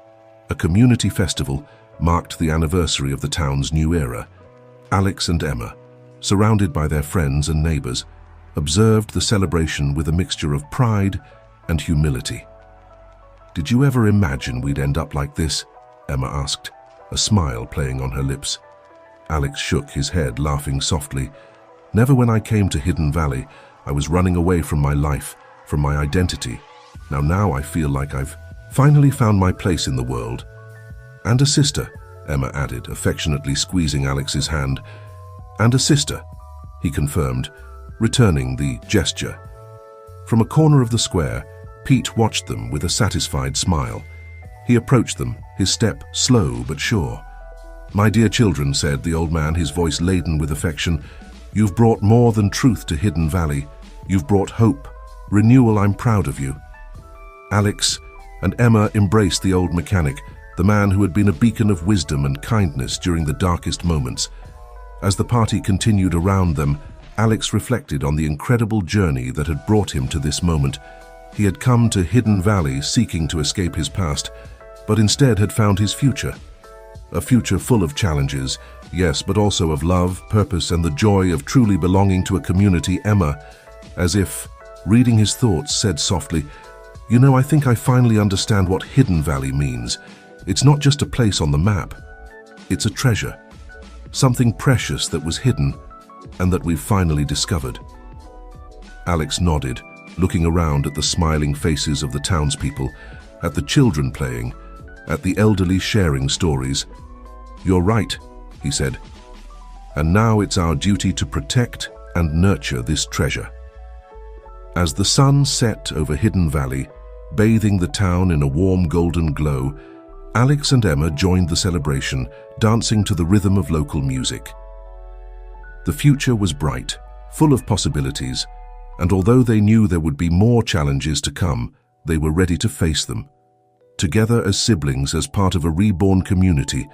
A community festival marked the anniversary of the town's new era. Alex and Emma, surrounded by their friends and neighbors, observed the celebration with a mixture of pride and humility. "Did you ever imagine we'd end up like this?" Emma asked, a smile playing on her lips. Alex shook his head, laughing softly. "Never. When I came to Hidden Valley, I was running away from my life, from my identity. Now I feel like I've finally found my place in the world." "And a sister," Emma added, affectionately squeezing Alex's hand. "And a sister," he confirmed, returning the gesture. From a corner of the square, Pete watched them with a satisfied smile. He approached them, his step slow but sure. "My dear children," said the old man, his voice laden with affection, "you've brought more than truth to Hidden Valley. You've brought hope, renewal. I'm proud of you." Alex and Emma embraced the old mechanic, the man who had been a beacon of wisdom and kindness during the darkest moments. As the party continued around them, Alex reflected on the incredible journey that had brought him to this moment. He had come to Hidden Valley seeking to escape his past, but instead had found his future. A future full of challenges, yes, but also of love, purpose, and the joy of truly belonging to a community. Emma, as if reading his thoughts, said softly, "You know, I think I finally understand what Hidden Valley means. It's not just a place on the map. It's a treasure. Something precious that was hidden and that we've finally discovered." Alex nodded, looking around at the smiling faces of the townspeople, at the children playing, at the elderly sharing stories. "You're right," he said. "And now it's our duty to protect and nurture this treasure." As the sun set over Hidden Valley, bathing the town in a warm golden glow, Alex and Emma joined the celebration, dancing to the rhythm of local music. The future was bright, full of possibilities, and although they knew there would be more challenges to come, they were ready to face them. Together as siblings, as part of a reborn community,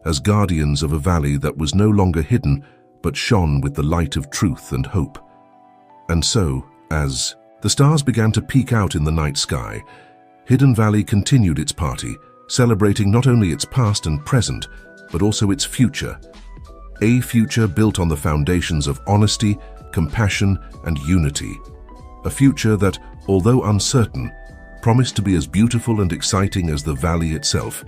as guardians of a valley that was no longer hidden, but shone with the light of truth and hope. And so, as the stars began to peek out in the night sky, Hidden Valley continued its party, celebrating not only its past and present, but also its future. A future built on the foundations of honesty, compassion, and unity. A future that, although uncertain, promised to be as beautiful and exciting as the valley itself.